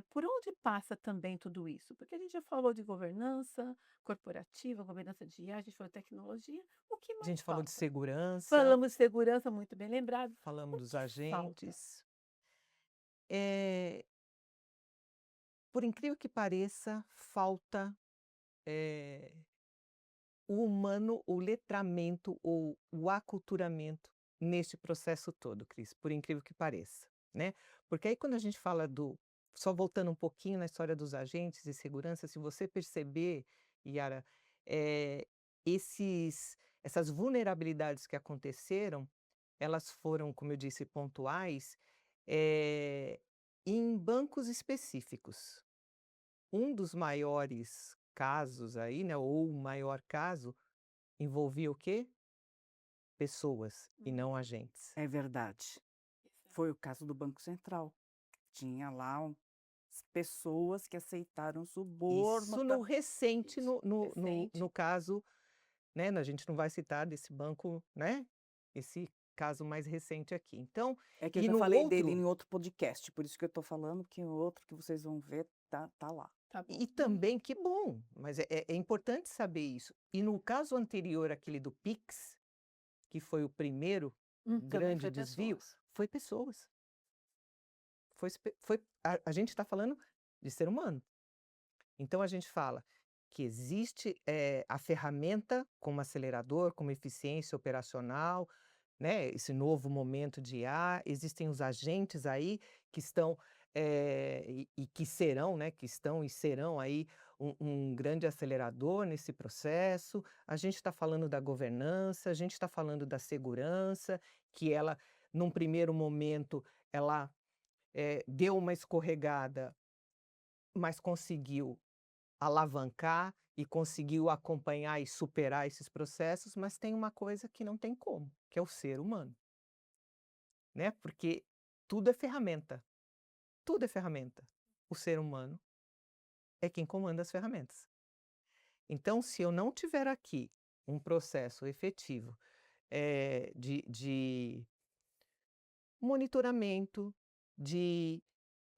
S2: por onde passa também tudo isso? Porque a gente já falou de governança corporativa, governança de IA, a gente falou de tecnologia, o que
S3: A
S2: mais
S3: gente falou de
S2: falta?
S3: segurança,
S2: Falamos de segurança, muito bem lembrado.
S3: falamos
S2: O
S3: dos
S2: que falta?
S3: agentes. Eh, por incrível que pareça, falta, eh, o humano, o letramento ou o aculturamento neste processo todo, Cris, por incrível que pareça, né. Porque aí quando a gente fala do só voltando um pouquinho na história dos agentes de segurança, se você perceber, Yara, eh, essas vulnerabilidades que aconteceram, elas foram, como eu disse, pontuais, eh, em bancos específicos. Um dos maiores casos aí, né, ou o maior caso, envolvia o quê? Pessoas e
S2: Hum,
S3: não agentes.
S1: É verdade.
S2: exato.
S1: Foi o caso do Banco Central. Tinha lá pessoas que aceitaram suborno
S3: Isso no
S1: para
S3: recente,
S2: Isso,
S3: no
S2: recente.
S3: caso, né, a gente não vai citar desse banco, né, esse caso mais recente aqui. Então,
S1: é que eu
S3: e
S1: já
S3: no
S1: falei dele
S3: outro
S1: em outro podcast, por isso que eu tô falando que o outro que vocês vão ver tá lá.
S2: Tá bom.
S3: e também que bom, mas é importante saber isso. E no caso anterior, aquele do Pix, que foi o primeiro
S2: Também
S3: grande
S2: foi
S3: desvio,
S2: pessoas.
S3: foi pessoas. Foi a gente está falando de ser humano. Então a gente fala que existe, a ferramenta como acelerador, como eficiência operacional, né, esse novo momento de IA, existem os agentes aí que estão, e que serão, né, que estão e serão aí um grande acelerador nesse processo. A gente está falando da governança, a gente está falando da segurança, que ela, num primeiro momento, ela, deu uma escorregada, mas conseguiu alavancar e conseguiu acompanhar e superar esses processos, mas tem uma coisa que não tem como, que é o ser humano, né, porque tudo é ferramenta, tudo é ferramenta. O ser humano é quem comanda as ferramentas. Então, se eu não tiver aqui um processo efetivo, de monitoramento, de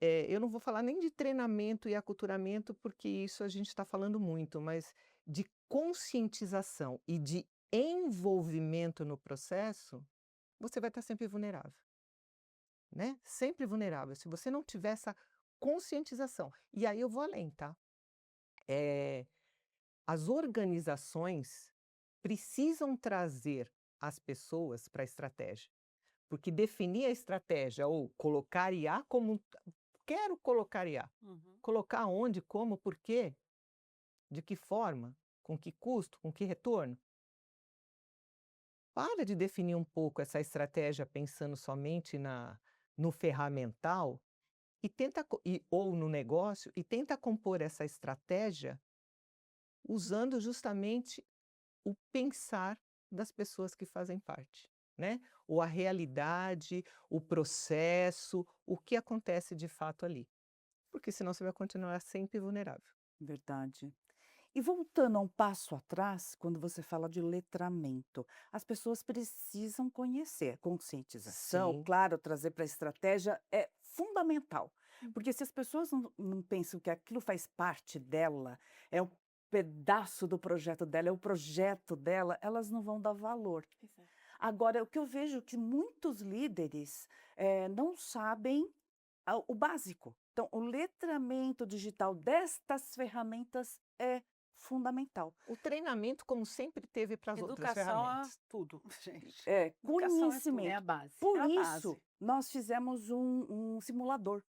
S3: eu não vou falar nem de treinamento e aculturamento, porque isso a gente está falando muito, mas de conscientização e de envolvimento no processo, você vai estar sempre vulnerável, né? Sempre vulnerável. Se você não tiver essa conscientização. E aí eu vou além, tá? Eh, as organizações precisam trazer as pessoas para a estratégia, porque definir a estratégia ou colocar IA como quero colocar IA.
S4: Uhum.
S3: Colocar onde, como, por quê, de que forma, com que custo, com que retorno. Para de definir um pouco essa estratégia pensando somente no ferramental e tenta ou no negócio e tenta compor essa estratégia usando justamente o pensar das pessoas que fazem parte, né? Ou a realidade, o processo, o que acontece de fato ali. Porque senão você vai continuar sempre vulnerável.
S1: Verdade. E voltando a um passo atrás, quando você fala de letramento, as pessoas precisam conhecer. Conscientização,
S3: Sim.
S1: claro, trazer para a estratégia é fundamental. Porque se as pessoas não pensam que aquilo faz parte dela, é um pedaço do projeto dela, é o projeto dela, elas não vão dar valor.
S2: Exato.
S1: Agora, o que eu vejo que muitos líderes não sabem o básico. Então, o letramento digital destas ferramentas é fundamental.
S3: O treinamento, como sempre teve para as outras
S4: Educação é
S3: ferramentas.
S4: tudo, gente.
S1: É,
S4: Educação é tudo.
S2: É a
S1: conhecimento.
S2: base.
S1: Por
S4: É a
S1: isso,
S4: base.
S1: nós fizemos um simulador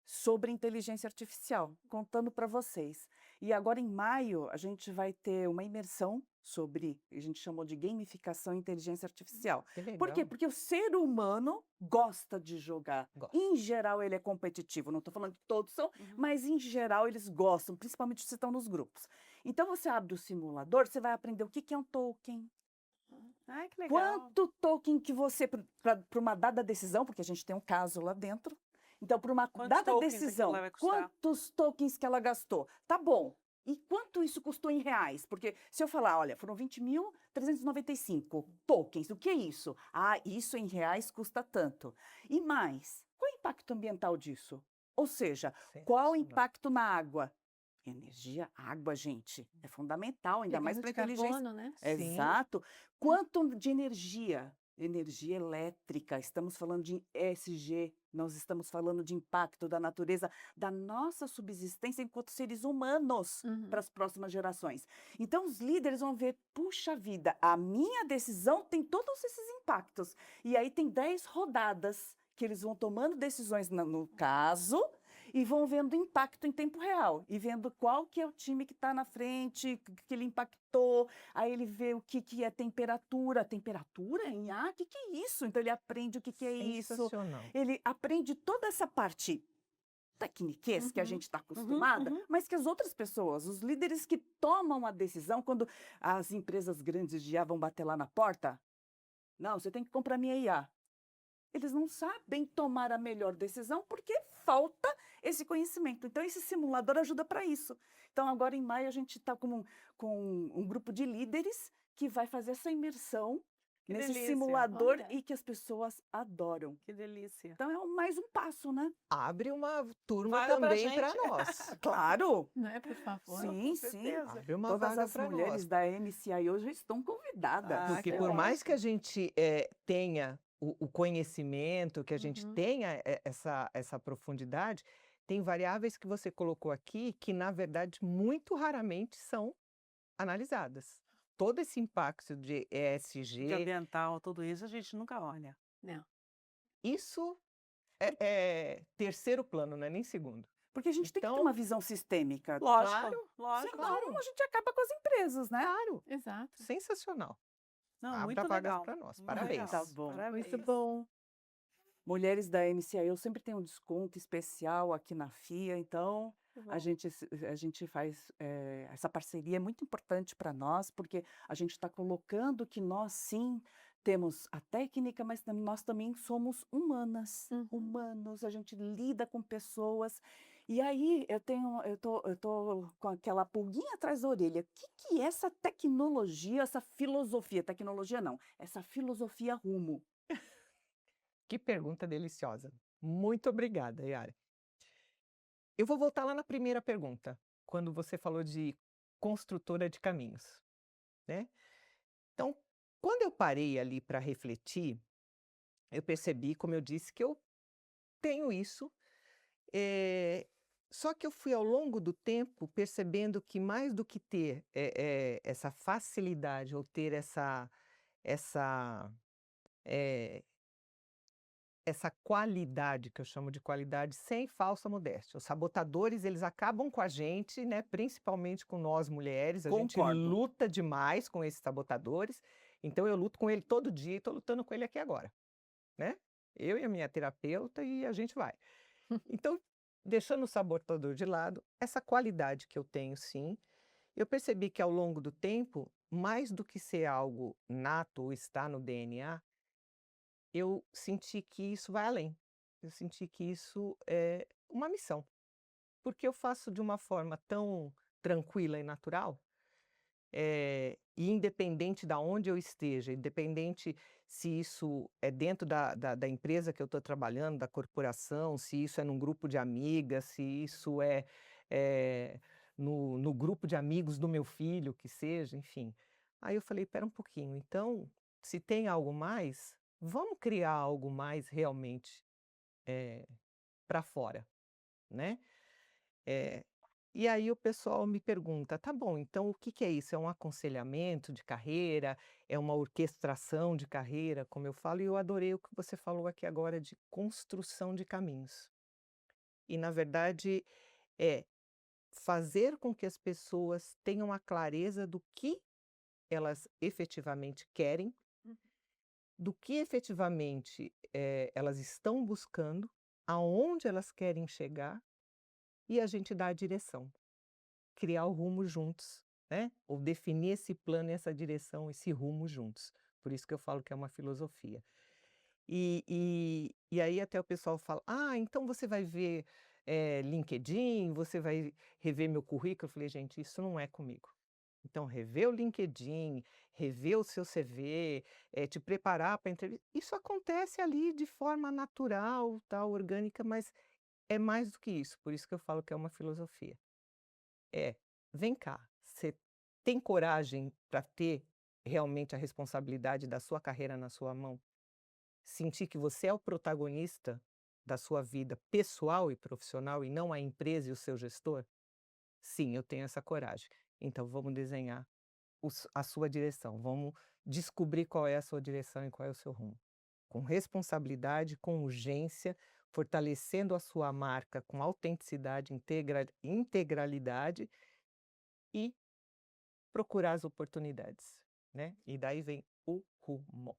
S1: sobre inteligência artificial, contando para vocês. E agora, em maio, a gente vai ter uma imersão sobre, a gente chamou de gamificação e inteligência artificial.
S3: Que
S1: Por quê?
S3: legal.
S1: Porque o ser humano gosta de jogar.
S3: Gosto.
S1: Em geral, ele é competitivo. Não estou falando que todos são,
S4: Uhum.
S1: mas em geral eles gostam, principalmente se estão nos grupos. Então, você abre o simulador, você vai aprender o que que é um token,
S4: Ai, que legal.
S1: quanto token que você, para uma dada decisão, porque a gente tem um caso lá dentro. Então, para uma
S4: Quantos
S1: dada
S4: tokens aquilo
S1: decisão,
S4: lá vai custar?
S1: quantos tokens que ela gastou? Tá bom. E quanto isso custou em reais? Porque se eu falar, olha, foram 20.395 tokens, o que é isso? Ah, isso em reais custa tanto. E mais, qual é o impacto ambiental disso? Ou seja, qual o
S3: Sensacional.
S1: impacto na água? Energia, água, gente, é fundamental, ainda mais
S2: Pegando
S1: para
S2: de
S1: inteligência.
S2: carbono, né?
S3: Sim.
S1: Exato. Quanto de energia? Energia elétrica, estamos falando de ESG, nós estamos falando de impacto da natureza, da nossa subsistência enquanto seres humanos
S2: Uhum.
S1: para as próximas gerações. Então, os líderes vão ver, puxa vida, a minha decisão tem todos esses impactos. E aí tem 10 rodadas que eles vão tomando decisões no caso e vão vendo o impacto em tempo real e vendo qual que é o time que está na frente, que ele impactou. Aí ele vê o que é temperatura. Temperatura em ar? O que é isso? Então ele aprende o que é isso.
S3: Sensacional.
S1: Ele aprende toda essa parte tecniquez que a
S2: Uhum.
S1: gente está acostumada,
S4: uhum.
S1: mas que as outras pessoas, os líderes que tomam a decisão, quando as empresas grandes de IA vão bater lá na porta, não, você tem que comprar minha IA. Eles não sabem tomar a melhor decisão porque falta esse conhecimento. Então, esse simulador ajuda para isso. Então, agora em maio, a gente está com um grupo de líderes que vai fazer essa imersão
S4: Que
S1: nesse
S4: delícia.
S1: simulador
S2: Olha.
S1: e que as pessoas adoram.
S4: Que delícia.
S1: Então, é mais um passo, né?
S3: Abre uma turma
S4: Vaga pra
S3: também para
S4: gente.
S3: nós.
S1: Claro!
S2: Não é, por favor?
S1: Sim,
S4: Com
S1: sim.
S4: certeza.
S3: Abre uma
S1: Todas
S3: vaga
S1: as
S3: para
S1: mulheres
S3: nós.
S1: da MCIO já estão convidadas.
S4: Ah,
S3: Porque
S4: que
S3: por mais que a
S4: ótimo.
S3: gente tenha o conhecimento, que a gente
S2: Uhum.
S3: tenha essa profundidade, tem variáveis que você colocou aqui que, na verdade, muito raramente são analisadas. Todo esse impacto de
S4: De
S3: ESG,
S4: ambiental, tudo isso, a gente nunca olha.
S2: Não.
S3: isso é terceiro plano, não é nem segundo.
S1: Porque a gente tem que ter
S3: Então,
S1: uma visão sistêmica.
S4: Lógico,
S3: claro,
S4: lógico.
S1: Senão, a gente acaba com as empresas, né?
S3: claro,
S2: Exato.
S3: sensacional.
S4: Não,
S3: Abra
S4: muito
S3: vagas
S4: legal.
S3: para nós.
S4: Muito
S3: Parabéns.
S4: legal.
S1: Tá bom.
S4: Parabéns.
S2: Muito bom.
S1: Mulheres da MCIO sempre tem um desconto especial aqui na FIA, então
S4: Muito
S1: a
S4: bom.
S1: gente faz essa parceria é muito importante para nós, porque a gente está colocando que nós sim temos a técnica, mas nós também somos humanas,
S2: Uhum.
S1: humanos, a gente lida com pessoas. E aí eu tô com aquela pulguinha atrás da orelha. O que é essa tecnologia, essa filosofia? Tecnologia não, essa filosofia Rumo.
S3: Que pergunta deliciosa. Muito obrigada, Yara. Eu vou voltar lá na primeira pergunta, quando você falou de construtora de caminhos, né? Então, quando eu parei ali para refletir, eu percebi, como eu disse, que eu tenho isso, só que eu fui ao longo do tempo percebendo que mais do que ter essa facilidade ou ter essa eh, essa qualidade, que eu chamo de qualidade sem falsa modéstia. Os sabotadores, eles acabam com a gente, né, principalmente com nós mulheres, a gente
S1: Concordo.
S3: luta demais com esses sabotadores, então eu luto com ele todo dia e estou lutando com ele aqui agora, né? Eu e a minha terapeuta e a gente vai. Então, deixando o sabotador de lado, essa qualidade que eu tenho sim, eu percebi que ao longo do tempo, mais do que ser algo nato ou está no DNA, eu senti que isso vai além. Eu senti que isso é uma missão, porque eu faço de uma forma tão tranquila e natural e independente da onde eu esteja, independente se isso é dentro da empresa que eu estou trabalhando, da corporação, se isso é num grupo de amigas, se isso é no grupo de amigos do meu filho, que seja, enfim. Aí eu falei, espera um pouquinho, então, se tem algo mais, vamos criar algo mais realmente para fora, né? Eh, e aí o pessoal me pergunta: "Tá bom, então o que que é isso? É um aconselhamento de carreira? É uma orquestração de carreira?", como eu falo, e eu adorei o que você falou aqui agora de construção de caminhos. E na verdade é fazer com que as pessoas tenham a clareza do que elas efetivamente querem,
S2: Uhum.
S3: do que efetivamente, elas estão buscando, aonde elas querem chegar, e a gente dá a direção. Criar o rumo juntos, né, ou definir esse plano e essa direção, esse rumo juntos. Por isso que eu falo que é uma filosofia. E aí até o pessoal fala: "Ah, então você vai ver, LinkedIn, você vai rever meu currículo?", eu falei: "Gente, isso não é comigo". Então rever o LinkedIn, rever o seu CV, te preparar para a entrevista, isso acontece ali de forma natural, tal, orgânica, mas é mais do que isso, por isso que eu falo que é uma filosofia. É, vem cá, você tem coragem para ter realmente a responsabilidade da sua carreira na sua mão? Sentir que você é o protagonista da sua vida pessoal e profissional e não a empresa e o seu gestor? Sim, eu tenho essa coragem. Então vamos desenhar a sua direção, vamos descobrir qual é a sua direção e qual é o seu rumo. Com responsabilidade, com urgência, fortalecendo a sua marca com autenticidade, integralidade e procurar as oportunidades, né, e daí vem o rumo.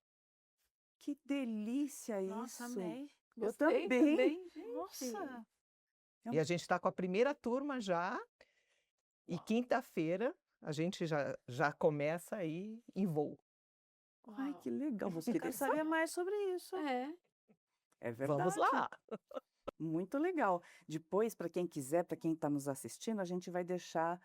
S1: Que delícia
S4: Nossa,
S1: isso.
S4: amei.
S1: Eu
S2: Gostei
S1: também.
S2: também, gente.
S4: Nossa!
S1: É
S3: E
S1: um
S3: a gente está com a primeira turma já, e quinta-feira a gente já começa aí em voo.
S1: Ai,
S2: Uau.
S1: que legal, vou
S4: Eu
S1: querer
S4: quero saber
S1: saber.
S4: mais sobre isso.
S2: É.
S1: É
S3: Vamos
S1: verdade.
S3: lá!
S1: Muito legal. Depois, para quem quiser, para quem está nos assistindo, a gente vai deixar,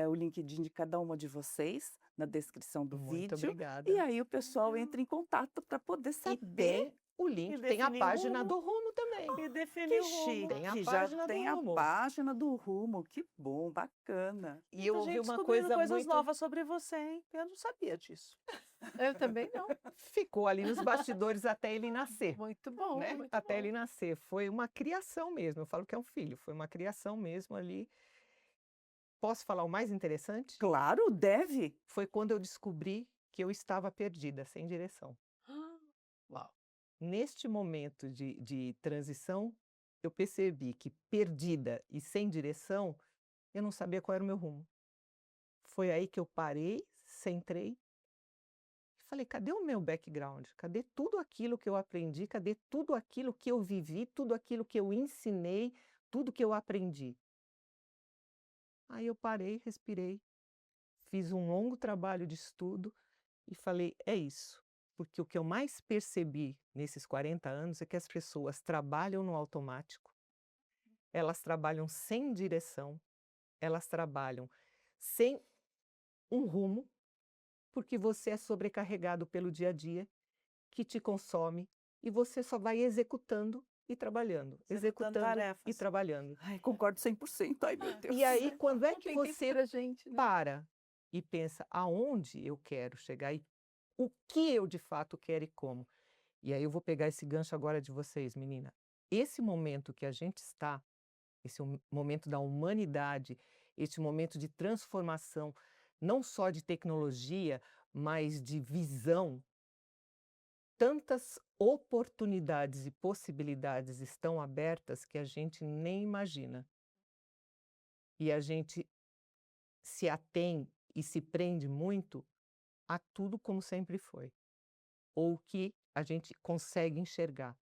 S1: o LinkedIn de cada uma de vocês na descrição do
S3: Muito
S1: vídeo, e
S3: obrigada.
S1: aí o pessoal
S4: Legal.
S1: entra em contato para poder
S3: E
S1: saber
S3: tem o
S4: E
S3: link, tem a
S4: definir o
S3: página
S4: rumo.
S3: do rumo também.
S4: E definir
S1: que
S4: o rumo.
S3: Tem a
S1: chique, já
S3: página do
S1: tem a
S3: rumo.
S1: página do Rumo, que bom, bacana.
S3: E eu
S4: Muita
S3: ouvi
S4: gente
S3: uma
S4: descobrindo
S3: coisa
S4: coisas
S3: muito
S4: novas sobre você, hein? Eu não sabia disso.
S2: Eu também não.
S3: ficou ali nos bastidores até ele nascer,
S2: Muito bom,
S3: né,
S2: muito
S3: até
S2: bom.
S3: ele nascer. Foi uma criação mesmo, eu falo que é um filho, foi uma criação mesmo ali. Posso falar o mais interessante?
S1: Claro, deve.
S3: Foi quando eu descobri que eu estava perdida, sem direção.
S2: Ah, uau.
S3: Neste momento de transição, eu percebi que perdida e sem direção, eu não sabia qual era o meu rumo. Foi aí que eu parei, centrei e falei: "Cadê o meu background? Cadê tudo aquilo que eu aprendi? Cadê tudo aquilo que eu vivi, tudo aquilo que eu ensinei, tudo que eu aprendi?". Aí eu parei, respirei, fiz um longo trabalho de estudo e falei: "É isso". Porque o que eu mais percebi nesses 40 anos é que as pessoas trabalham no automático, elas trabalham sem direção, elas trabalham sem um rumo, porque você é sobrecarregado pelo dia a dia, que te consome, e você só vai executando e trabalhando,
S4: Executando
S3: executando e
S4: tarefas.
S3: trabalhando.
S1: Ai, concordo 100%. Ai, meu Deus.
S3: E aí, quando é
S2: Não
S3: que
S2: tem tempo
S3: você
S2: pra gente, né?
S3: para e pensa aonde eu quero chegar e o que eu de fato quero e como? E aí eu vou pegar esse gancho agora de vocês, menina. Esse momento que a gente está, esse momento da humanidade, esse momento de transformação, não só de tecnologia, mas de visão, tantas oportunidades e possibilidades estão abertas que a gente nem imagina. E a gente se atém e se prende muito a tudo como sempre foi, ou que a gente consegue enxergar.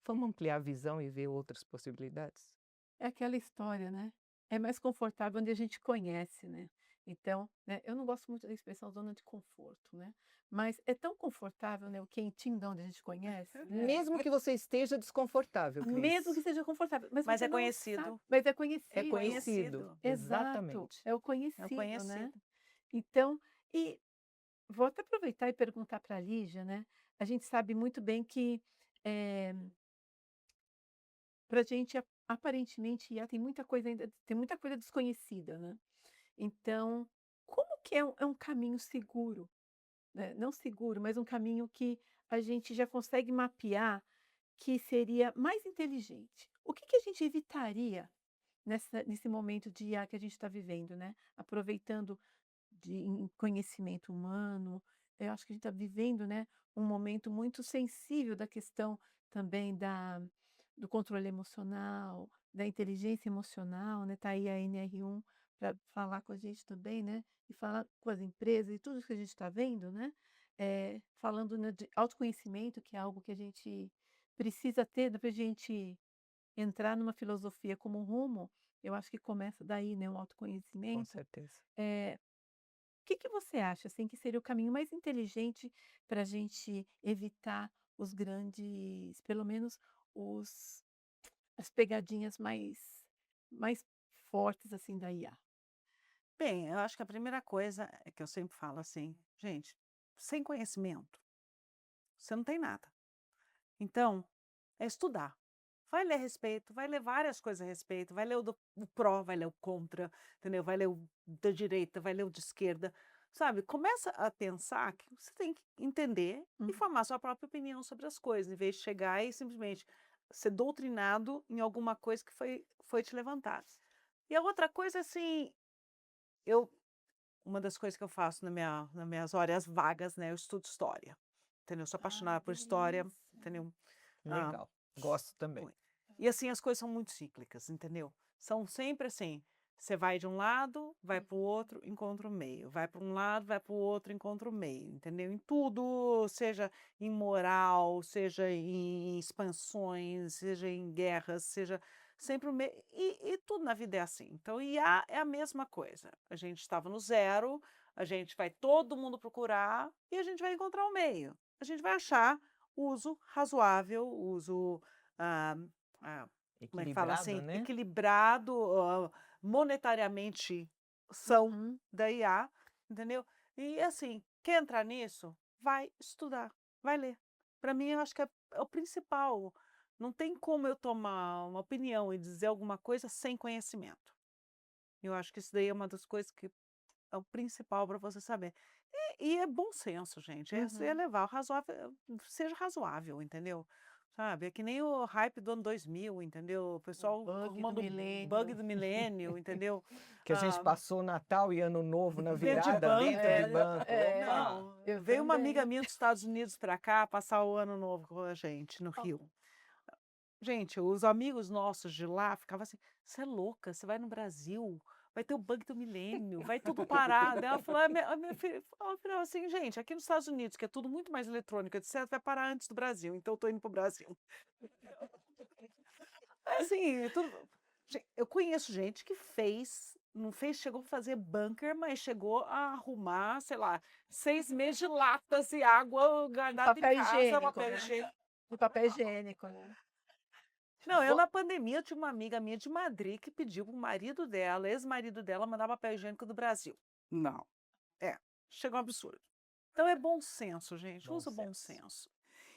S3: Vamos ampliar a visão e ver outras possibilidades?
S2: É aquela história, né? É mais confortável onde a gente conhece, né? Então, né, eu não gosto muito da expressão zona de conforto, né? Mas é tão confortável, né? O quentinho de onde a gente conhece, né?
S3: Mesmo que você esteja desconfortável,
S2: Mesmo que
S3: Cris.
S2: seja confortável, mas
S4: Mas
S2: você
S4: é
S2: não
S4: conhecido.
S2: sabe, mas é
S3: É
S2: conhecido.
S3: conhecido,
S2: Exato,
S3: exatamente.
S2: é o
S4: É o
S2: conhecido, né?
S4: conhecido.
S2: Então, E vou até aproveitar e perguntar para a Lígia, né? A gente sabe muito bem que para a gente, aparentemente, IA tem muita coisa ainda, tem muita coisa desconhecida, né? Então, como que é um caminho seguro, né? Não seguro, mas um caminho que a gente já consegue mapear que seria mais inteligente? O que que a gente evitaria nesse momento de IA que a gente está vivendo, né? Aproveitando conhecimento humano, eu acho que a gente está vivendo, né, um momento muito sensível da questão também do controle emocional, da inteligência emocional, né? Tá aí a NR1 para falar com a gente também, né? E falar com as empresas e tudo isso que a gente está vendo, né? Falando, né, de autoconhecimento, que é algo que a gente precisa ter para a gente entrar numa filosofia como rumo, eu acho que começa daí, né? O
S3: Com
S2: autoconhecimento.
S3: certeza.
S2: O que que você acha, assim, que seria o caminho mais inteligente para a gente evitar os grandes, pelo menos os, as pegadinhas mais fortes assim da IA?
S4: Bem, eu acho que a primeira coisa é que eu sempre falo assim, gente, sem conhecimento, você não tem nada. Então, é estudar. Vai ler a respeito, vai ler várias coisas a respeito, vai ler o pró, vai ler o contra, entendeu? Vai ler o da direita, vai ler o de esquerda, sabe? Começa a pensar que você tem que entender e
S2: Uhum.
S4: formar sua própria opinião sobre as coisas, em vez de chegar e simplesmente ser doutrinado em alguma coisa que foi te levantada. E a outra coisa, assim, eu uma das coisas que eu faço nas minhas horas vagas, né, eu estudo história, entendeu? Eu sou
S2: Ai,
S4: apaixonada por história,
S2: delícia.
S4: entendeu? Ah,
S3: Legal. Gosto também.
S4: Ui. E assim, as coisas são muito cíclicas, entendeu? São sempre assim, você vai de um lado, vai para o outro, encontra o meio. Vai para um lado, vai para o outro, encontra o meio, entendeu? Em tudo, seja em moral, seja em expansões, seja em guerras, seja sempre o meio. E tudo na vida é assim. Então, IA é a mesma coisa. A gente estava no zero, a gente vai todo mundo procurar e a gente vai encontrar o meio. A gente vai achar uso razoável, uso ah, ah, como é que fala
S3: Equilibrado,
S4: assim?
S3: né?
S4: Equilibrado, monetariamente são
S2: Uhum.
S4: da IA, entendeu? E assim, quer entrar nisso? Vai estudar, vai ler. Para mim, eu acho que é o principal. Não tem como eu tomar uma opinião e dizer alguma coisa sem conhecimento. Eu acho que isso daí é uma das coisas que é o principal para você saber. E é bom senso, gente, é
S2: Uhum.
S4: levar o razoável, seja razoável, entendeu? Sabe, é que nem o hype do ano 2000, entendeu? O
S2: O
S4: pessoal
S2: bug do
S4: arrumando bug
S2: milênio.
S4: do milênio, entendeu?
S3: Que a gente
S4: Ah,
S3: passou Natal e Ano Novo na
S4: dentro de
S3: virada
S4: banco.
S3: dentro de banco. Opa!
S4: Não,
S2: Eu
S4: veio uma amiga
S2: também.
S4: minha dos Estados Unidos para cá passar o ano novo com a gente no
S2: Ó,
S4: Rio. Gente, os amigos nossos de lá ficavam assim: "Você é louca, você vai no Brasil, vai ter o bug do milênio, vai tudo parar". Daí ela falou a minha filha ela falava assim: "Gente, aqui nos Estados Unidos, que é tudo muito mais eletrônico, etcétera, vai parar antes do Brasil, então eu tô indo para o Brasil". Assim, tudo eu conheço gente que fez, não fez, chegou a fazer bunker, mas chegou a arrumar, sei lá, 6 meses de latas e água
S2: de
S4: guardada em
S2: papel
S4: casa,
S2: higiênico,
S4: papel
S2: né?
S4: higiênico.
S2: De papel higiênico, né?
S4: Não, eu
S2: Vo
S4: na pandemia tinha uma amiga minha de Madrid que pediu para o marido dela, ex-marido dela, mandar papel higiênico do Brasil.
S1: Não.
S4: É, chegou um absurdo. Então é bom senso, gente,
S3: Bom
S4: usa o bom
S3: senso.
S4: senso.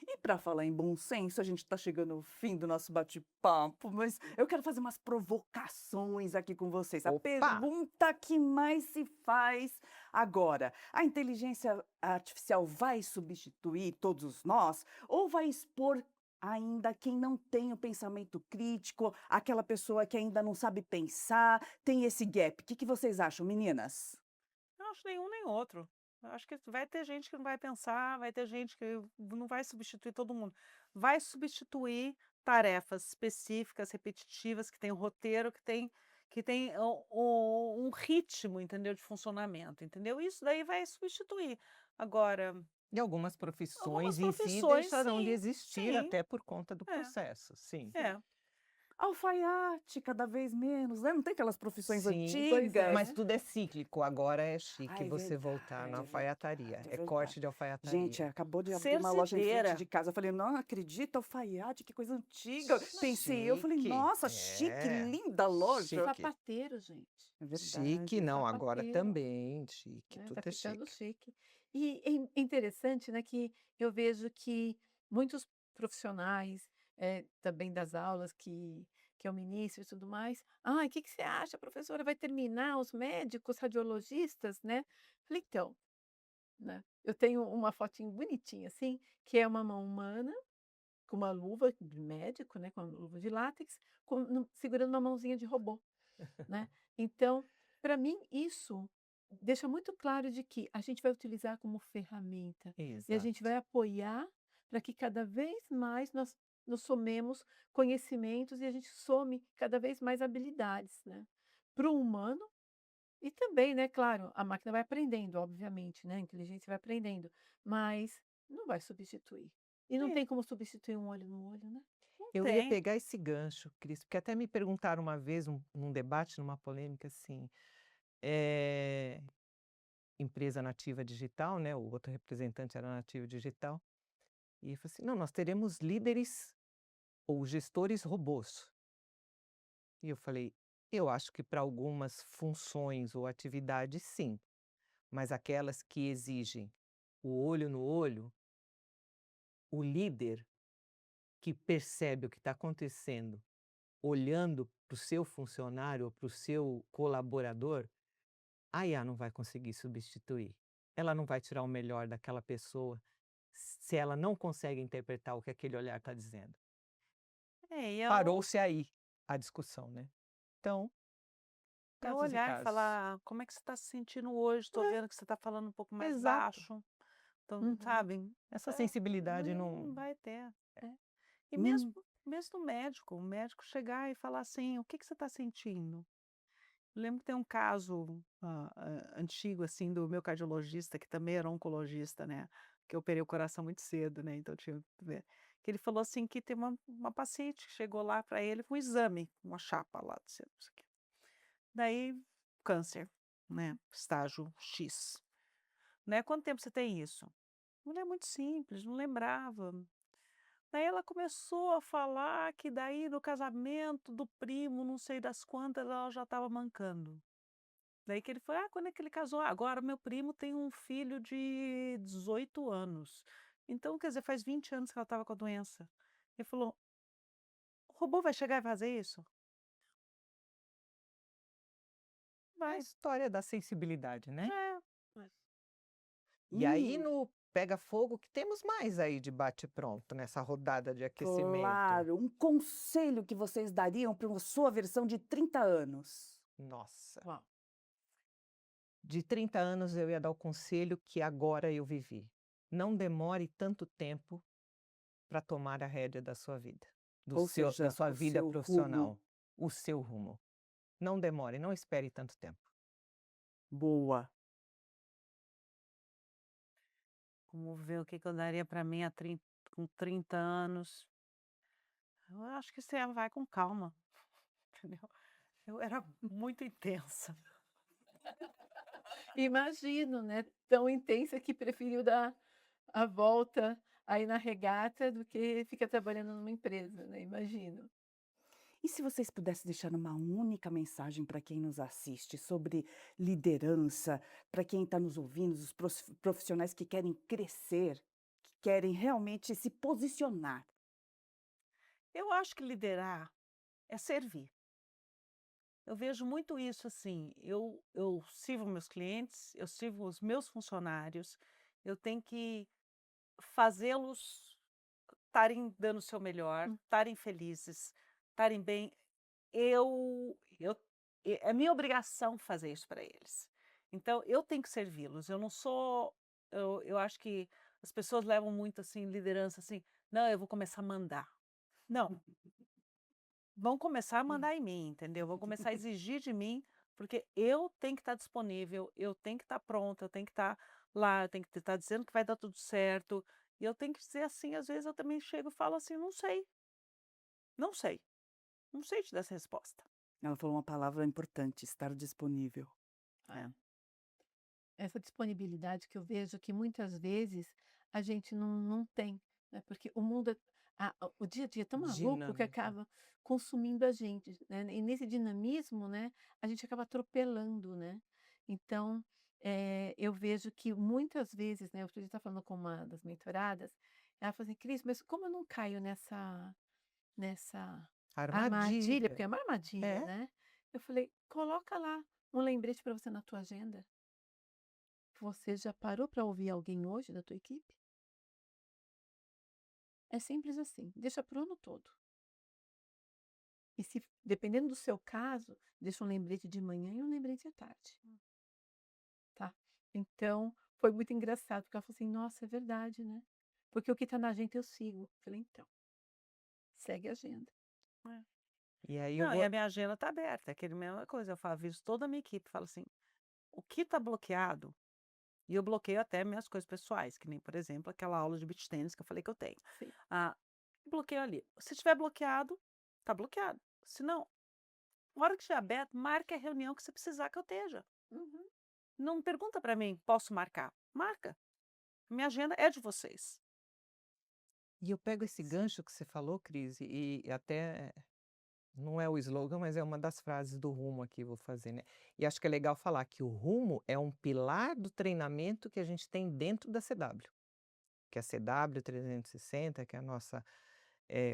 S1: E para falar em bom senso, a gente está chegando ao fim do nosso bate-papo, mas eu quero fazer umas provocações aqui com vocês. A
S3: Opa!
S1: pergunta que mais se faz agora: a inteligência artificial vai substituir todos nós ou vai expor ainda quem não tem o pensamento crítico, aquela pessoa que ainda não sabe pensar, tem esse gap? O que que vocês acham, meninas?
S4: Não acho nenhum nem outro. Eu acho que vai ter gente que não vai pensar, vai ter gente que não vai substituir todo mundo. Vai substituir tarefas específicas, repetitivas, que tem um roteiro, que tem um ritmo, entendeu, de funcionamento, entendeu? Isso daí vai substituir. Agora,
S3: E algumas
S4: algumas
S3: profissões em si
S4: profissões,
S3: deixarão de
S4: sim,
S3: existir
S4: sim,
S3: até por conta do
S4: é,
S3: processo, sim.
S4: é.
S1: alfaiate cada vez menos, né? Não tem aquelas profissões
S3: Sim,
S2: Pois é.
S3: mas
S1: antigas?
S3: tudo é cíclico. Agora é chique
S1: Ai, é
S3: você voltar na
S1: verdade, é
S3: alfaiataria.
S1: verdade, é
S3: É
S1: verdade.
S3: corte de
S1: Gente,
S3: alfaiataria.
S1: acabou de abrir uma loja em frente
S4: Cercedeira.
S1: de casa. Eu falei, não acredito, alfaiate, que coisa antiga. Pensei eu, falei,
S3: Chique.
S1: nossa, chique,
S3: É,
S1: linda loja.
S3: chique.
S2: Sapateiro, gente.
S1: É
S3: Chique,
S1: verdade.
S3: não, agora
S2: Sapateiro,
S3: também. Chique,
S2: né?
S3: tudo
S2: Tá
S3: é
S2: ficando
S3: chique.
S2: chique. E é interessante, né, que eu vejo que muitos profissionais, também das aulas que eu ministro e tudo mais, "Ai, que você acha, professora, vai terminar os médicos, radiologistas, né?" Falei: "Então, né, eu tenho uma fotinho bonitinha, assim, que é uma mão humana, com uma luva de médico, né, com uma luva de látex, segurando uma mãozinha de robô, né. Então, para mim, isso deixa muito claro de que a gente vai utilizar como ferramenta e a gente
S3: Exato.
S2: vai apoiar para que cada vez mais nós nos somemos conhecimentos e a gente some cada vez mais habilidades, né, para o humano e também, né, claro, a máquina vai aprendendo, obviamente, né, a inteligência vai aprendendo, mas não vai substituir. E não
S4: É,
S2: tem como substituir um olho no olho, né.
S4: não
S3: Eu ia
S4: tem.
S3: pegar esse gancho, Cris, porque até me perguntaram uma vez, num debate, numa polêmica, assim, eh, empresa nativa digital, né? O outro representante era nativo digital. E falou assim: não, nós teremos líderes ou gestores robôs. E eu falei: eu acho que para algumas funções ou atividades, sim, mas aquelas que exigem o olho no olho, o líder que percebe o que está acontecendo, olhando para o seu funcionário ou para o seu colaborador, a IA não vai conseguir substituir. Ela não vai tirar o melhor daquela pessoa se ela não consegue interpretar o que aquele olhar está dizendo.
S4: É, e
S3: Parou-se aí a discussão, né? Então,
S4: é
S3: casos e
S4: olhar e
S3: casos.
S4: falar: "Como é que você está se sentindo hoje? Estou vendo que você está falando um pouco mais
S3: Exato.
S4: baixo". Então,
S2: Uhum.
S4: sabe,
S3: Essa sensibilidade
S4: não
S3: não.
S4: vai ter.
S2: É.
S4: E
S1: Hum,
S4: mesmo o médico chegar e falar assim: "O que que você está sentindo?". Eu lembro que tem um caso, antigo, assim, do meu cardiologista, que também era oncologista, né, que eu operei o coração muito cedo, né, então tinha que ver. Que ele falou assim que tem uma paciente que chegou lá para ele com um exame, uma chapa lá, não sei o quê. Daí, câncer, né, estágio X. Né, "Quanto tempo você tem isso?". Mulher muito simples, não lembrava. Daí ela começou a falar que daí no casamento do primo, não sei das quantas, ela já estava mancando. Daí que ele foi: "Ah, quando é que ele casou?". "Ah, agora meu primo tem um filho de 18 anos". Então, quer dizer, faz 20 anos que ela estava com a doença. Ele falou: "O robô vai chegar e fazer isso?".
S3: É a
S4: Vai.
S3: história da sensibilidade, né?
S4: É.
S2: Mas
S3: E aí
S1: hum,
S3: no Pega Fogo que temos mais aí de bate-pronto nessa rodada de aquecimento.
S1: claro. Um conselho que vocês dariam para a sua versão de 30 anos?
S3: Nossa,
S2: uau.
S3: de 30 anos eu ia dar o conselho que agora eu vivi. Não demore tanto tempo para tomar a rédea da sua vida,
S1: Ou
S3: da
S1: seja,
S3: sua
S1: o
S3: vida
S1: seu rumo.
S3: profissional, o seu rumo. Não demore, não espere tanto tempo.
S1: Boa.
S4: Vamos ver o que que eu daria para mim com 30 anos. Eu acho que você vai com calma, entendeu. Eu era muito intensa.
S2: Imagino, né, tão intensa que preferiu dar a volta aí na regata do que ficar trabalhando numa empresa, né, imagino.
S1: E se vocês pudessem deixar uma única mensagem para quem nos assiste sobre liderança, para quem está nos ouvindo, os profissionais que querem crescer, que querem realmente se posicionar.
S4: Eu acho que liderar é servir. Eu vejo muito isso assim, eu sirvo meus clientes, eu sirvo os meus funcionários, eu tenho que fazê-los estarem dando o seu melhor,
S2: Hum.
S4: estarem felizes, estarem bem. Eu é minha obrigação fazer isso para eles. Então eu tenho que servi-los, eu não sou eu acho que as pessoas levam muito, assim, liderança, assim: "Não, eu vou começar a mandar". Não, vão começar a mandar em mim, entendeu? Vão começar a exigir de mim, porque eu tenho que estar disponível, eu tenho que estar pronta, eu tenho que estar lá, eu tenho que estar dizendo que vai dar tudo certo, e eu tenho que dizer assim, às vezes eu também chego e falo assim: "Não sei, não sei". Não sei te dar essa resposta.
S1: Ela falou uma palavra importante, estar disponível.
S4: É.
S2: Essa disponibilidade que eu vejo que muitas vezes a gente não tem, né, porque o mundo o dia a dia é tão maluco que
S3: Dinâmico.
S2: acaba consumindo a gente, né, e nesse dinamismo, né, a gente acaba atropelando, né. Então, eu vejo que muitas vezes, né, outro dia eu estava falando com uma das mentoradas, ela falou assim: "Cris, mas como eu não caio nessa armadilha?",
S3: Armadilha.
S2: porque é uma armadilha,
S3: É.
S2: né. Eu falei: "Coloca lá um lembrete para você na tua agenda". Você já parou para ouvir alguém hoje da tua equipe? É simples assim, deixa para o ano todo. E se dependendo do seu caso, deixa um lembrete de manhã e um lembrete à tarde, tá. Então, foi muito engraçado, porque ela falou assim: "Nossa, é verdade, né, porque o que está na agenda eu sigo". Falei: "Então, segue a agenda".
S4: É.
S3: E aí eu
S4: Não, e
S3: vou
S4: a minha agenda tá aberta, é aquele mesma coisa, eu aviso toda a minha equipe, falo assim: "O que tá bloqueado", e eu bloqueio até minhas coisas pessoais, que nem, por exemplo, aquela aula de beach tênis que eu falei que eu tenho.
S2: Sim.
S4: Ah, bloqueio ali. Se tiver bloqueado, tá bloqueado. Se não, na hora que estiver aberto, marque a reunião que você precisar que eu esteja.
S2: Uhum.
S4: Não pergunta para mim: "Posso marcar?". Marca. Minha agenda é de vocês.
S3: e eu pego esse gancho que você falou, Cris, e até não é o slogan, mas é uma das frases do Rumo aqui, vou fazer, né. E acho que é legal falar que o Rumo é um pilar do treinamento que a gente tem dentro da CW, que é a CW 360, que é a nossa,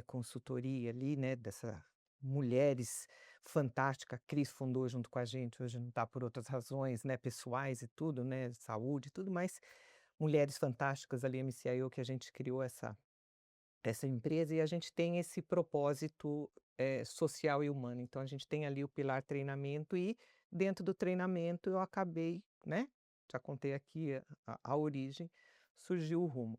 S3: consultoria ali, né, dessa mulheres fantástica. A Cris fundou junto com a gente, hoje não está por outras razões, né, pessoais e tudo, né, saúde e tudo, mas mulheres fantásticas ali, MCIO, que a gente criou essa empresa e a gente tem esse propósito, social e humano. Então a gente tem ali o pilar treinamento e dentro do treinamento eu acabei, né, já contei aqui a origem, surgiu o Rumo.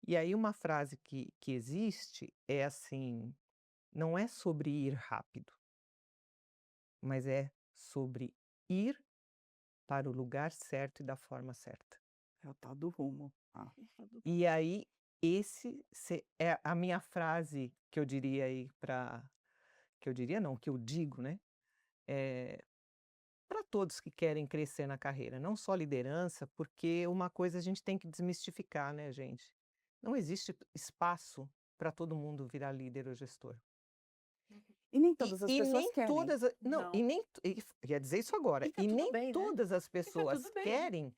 S3: E aí uma frase que existe é assim: "Não é sobre ir rápido, mas é sobre ir para o lugar certo e da forma certa".
S1: É o tal do rumo. Ah.
S3: E aí é a minha frase que eu diria aí para que eu diria não, que eu digo, né, para todos que querem crescer na carreira, não só liderança, porque uma coisa a gente tem que desmistificar, né, gente, não existe espaço para todo mundo virar líder ou gestor.
S1: E nem
S3: E
S1: todas as
S3: e
S1: pessoas
S3: nem
S1: querem.
S3: todas a não, e
S4: Não.
S3: nem t e f ia dizer isso agora,
S2: E tá
S3: e
S2: tudo
S3: nem
S2: bem, né.
S3: todas as
S2: E tá
S3: pessoas
S2: tudo bem.
S3: querem,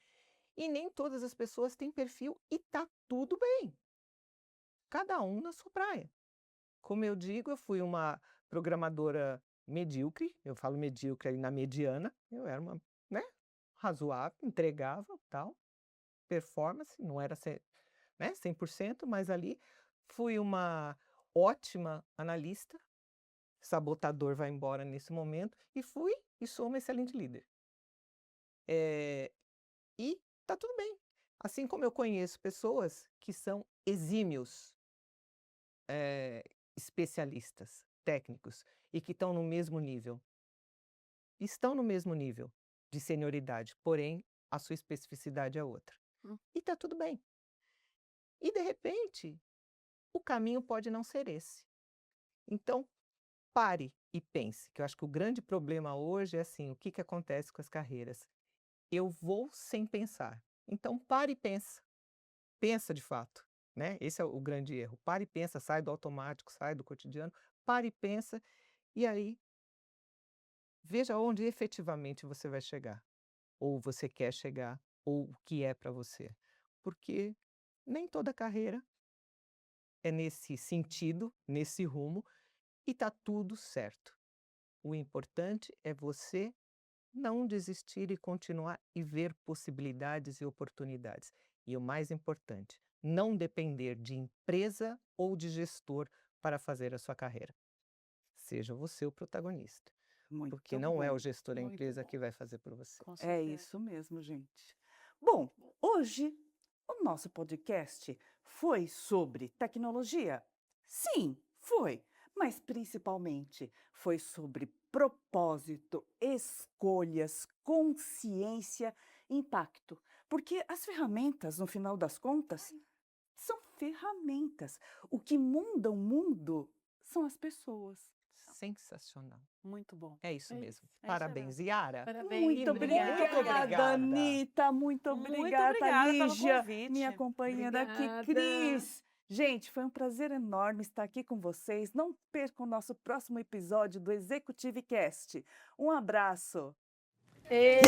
S3: e nem todas as pessoas têm perfil, e tá tudo bem, cada um na sua praia. Como eu digo, eu fui uma programadora medíocre, eu falo medíocre ali na mediana, eu era uma, né, razoável, entregava, tal, performance, não era né, 100%, mas ali fui uma ótima analista, sabotador vai embora nesse momento, e fui e sou uma excelente líder. E tá tudo bem. Assim como eu conheço pessoas que são exímios eh, especialistas, técnicos, e que estão no mesmo nível de senioridade, porém a sua especificidade é outra.
S2: Hum.
S3: E está tudo bem. E de repente, o caminho pode não ser esse. Então, pare e pense, que eu acho que o grande problema hoje é assim, o que que acontece com as carreiras? Eu vou sem pensar. Então, pare e pensa. Pensa de fato, né? Esse é o grande erro. Pare e pensa, sai do automático, sai do cotidiano, pare e pensa, e aí veja onde efetivamente você vai chegar, ou você quer chegar, ou o que é para você. Porque nem toda carreira é nesse sentido, nesse rumo, e tá tudo certo. O importante é você não desistir e continuar e ver possibilidades e oportunidades. E o mais importante, não depender de empresa ou de gestor para fazer a sua carreira. Seja você o protagonista, porque
S1: Muito
S3: não é o
S1: bom,
S3: gestor da
S1: muito
S3: empresa
S1: bom.
S3: que vai fazer por você.
S4: Com
S1: É
S4: certeza.
S1: isso mesmo, gente. Bom, hoje o nosso podcast foi sobre tecnologia? Sim, foi, mas principalmente foi sobre propósito, escolhas, consciência, impacto. Porque as ferramentas, no final das contas, são ferramentas. O que muda o mundo são as pessoas.
S3: sensacional.
S4: Muito bom.
S3: É isso
S2: É
S3: mesmo.
S4: isso. É isso
S3: Parabéns, Yara.
S2: Parabéns.
S1: Muito
S2: obrigada.
S1: obrigada, Anitta. Muito
S4: Muito
S1: obrigada,
S4: obrigada pelo
S1: Lígia,
S4: convite.
S1: minha companheira aqui,
S2: Obrigada.
S1: Cris. Gente, foi um prazer enorme estar aqui com vocês. Não percam o nosso próximo episódio do Executive Cast. Um abraço.
S2: Ê!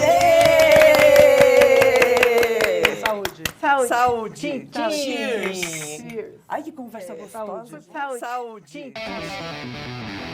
S4: Saúde.
S2: Saúde.
S1: Saúde.
S3: Tchim, tchim.
S1: Cheers.
S2: Cheers.
S1: Ai, que conversa gostosa.
S2: Saúde.
S1: Saúde.
S3: Tchim, tchim.